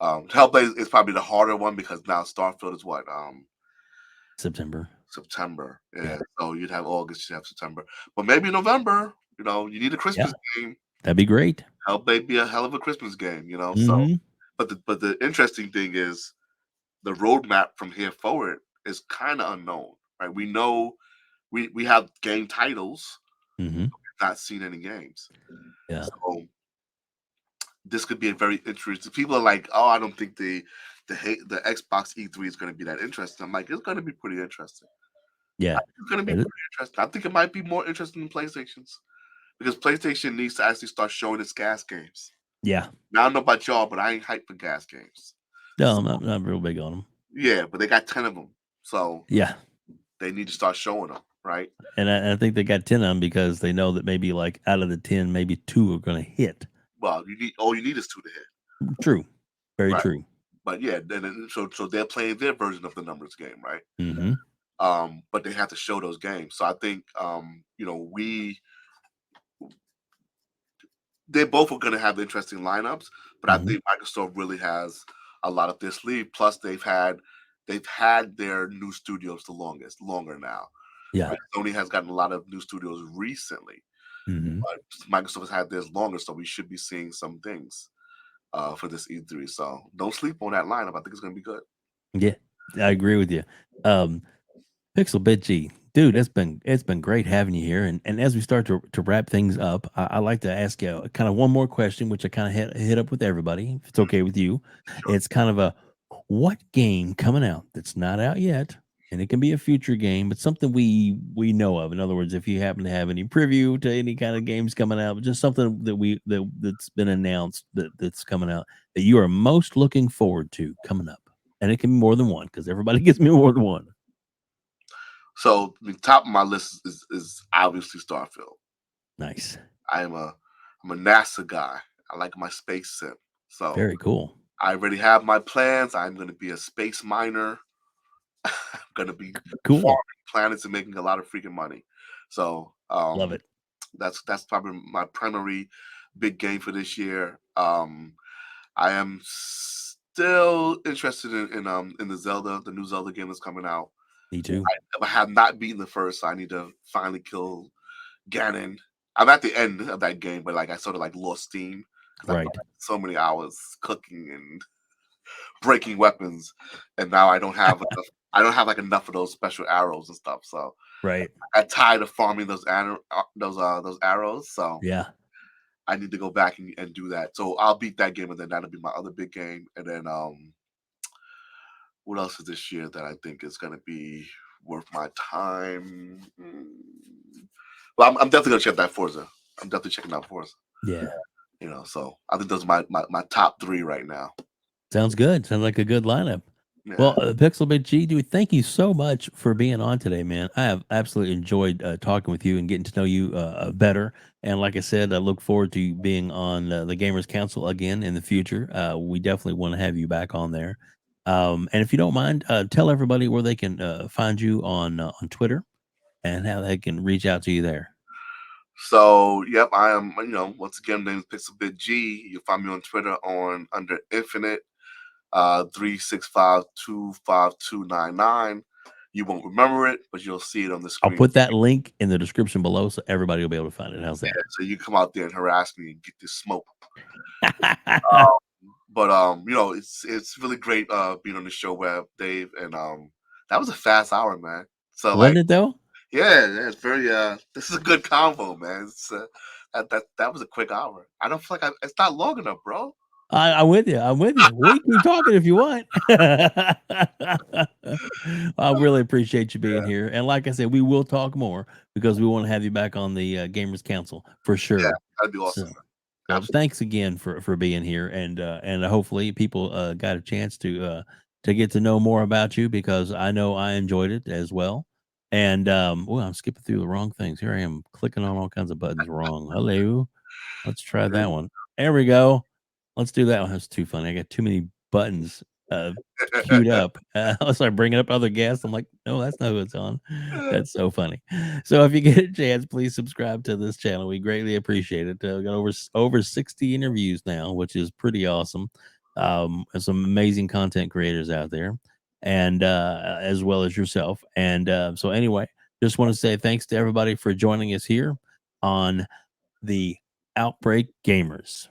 Hellblade is probably the harder one because now Starfield is what September. September. Yeah. Yeah, so you'd have August, you have September, but maybe November. You need a Yeah. Christmas game. That'd be great. Hellblade be a hell of a Christmas game. So, Hmm. but the interesting thing is the roadmap from here forward is kind of unknown. Right? We know we have game titles, Hmm. not seen any games. Yeah. So this could be a very interesting. People are like, "Oh, I don't think the Xbox E3 is going to be that interesting. I'm like, it's going to be pretty interesting. Yeah, It's going to be pretty interesting. I think it might be more interesting than PlayStation's because PlayStation needs to actually start showing its gas games. yeah. Now I don't know about y'all, but I ain't hyped for gas games. No, I'm not real big on them. Yeah, but they got 10 of them, so Yeah, they need to start showing them, right? and I think they got 10 of them because they know that maybe like out of the 10, maybe 2 are going to hit. Well, all you need is 2 to hit. True, very Right. true. But yeah, so they're playing their version of the numbers game, right? Mm-hmm. But they have to show those games. So I think they both are going to have interesting lineups, but I think Microsoft really has a lot up their sleeve. Plus, they've had their new studios longer now. Yeah. Right? Sony has gotten a lot of new studios recently, but Microsoft has had theirs longer, so we should be seeing some things for this E3. So don't sleep on that lineup. I think it's going to be good. Yeah, I agree with you. Pixel Bit G, dude, it's been great having you here. And as we start to wrap things up, I like to ask you kind of one more question, which I kind of hit up with everybody, if it's okay with you. Sure. It's kind of what game coming out that's not out yet, and it can be a future game, but something we know of. In other words, if you happen to have any preview to any kind of games coming out, just something that's been announced that's coming out that you are most looking forward to coming up. And it can be more than one because everybody gets me more than one. So the top of my list is obviously Starfield. Nice. I'm a NASA guy. I like my space sim. So Very cool. I already have my plans. I'm going to be a space miner. I'm going to be Cool. farming planets and making a lot of freaking money. So Love it. That's probably my primary big game for this year. I am still interested in the new Zelda game that's coming out. Me too. I have not beaten the first, so I need to finally kill Ganon. I'm at the end of that game, but like I sort of like lost steam because I Right. put so many hours cooking and breaking weapons, and now I don't have enough of those special arrows and stuff. So Right. I got tired of farming those arrows. So Yeah. I need to go back and do that. So I'll beat that game, and then that'll be my other big game. And then what else is this year that I think is going to be worth my time? Well, I'm definitely gonna check that Forza. I'm definitely checking out Forza. Yeah. So I think those are my top 3 right now. Sounds good. Sounds like a good lineup. Yeah. Well, Pixel Bit G, dude, thank you so much for being on today, man. I have absolutely enjoyed talking with you and getting to know you better. And like I said, I look forward to you being on the Gamers Council again in the future. We definitely want to have you back on there. And if you don't mind, tell everybody where they can find you on Twitter and how they can reach out to you there. So yep, I am. Once again, my name is Pixel G. You'll find me on Twitter under Infinite 365252299. You won't remember it, but you'll see it on the screen. I'll put that link in the description below so everybody will be able to find it. How's that? Yeah, so you come out there and harass me and get this smoke. But it's really great being on the show, WEBDAVE, and that was a fast hour, man. So Wasn't it though? Yeah, it's very. This is a good convo, man. It's, that was a quick hour. I don't feel like it's not long enough, bro. I'm with you. We can keep talking if you want. I really appreciate you being here, and like I said, we will talk more because we want to have you back on the Gamers Council for sure. Yeah, that'd be awesome. So thanks again for being here, and hopefully people got a chance to get to know more about you because I know I enjoyed it as well. And I'm skipping through the wrong things. Here I am clicking on all kinds of buttons wrong. Hello, let's try that one. There we go. Let's do that one. That's too funny. I got too many buttons queued up. Unless I bring up other guests, I'm like, no, that's not who it's on. That's so funny. So if you get a chance, please subscribe to this channel. We greatly appreciate it. We got over 60 interviews now, which is pretty awesome. There's some amazing content creators out there, and as well as yourself. And so anyway, just want to say thanks to everybody for joining us here on the Outbreak Gamers.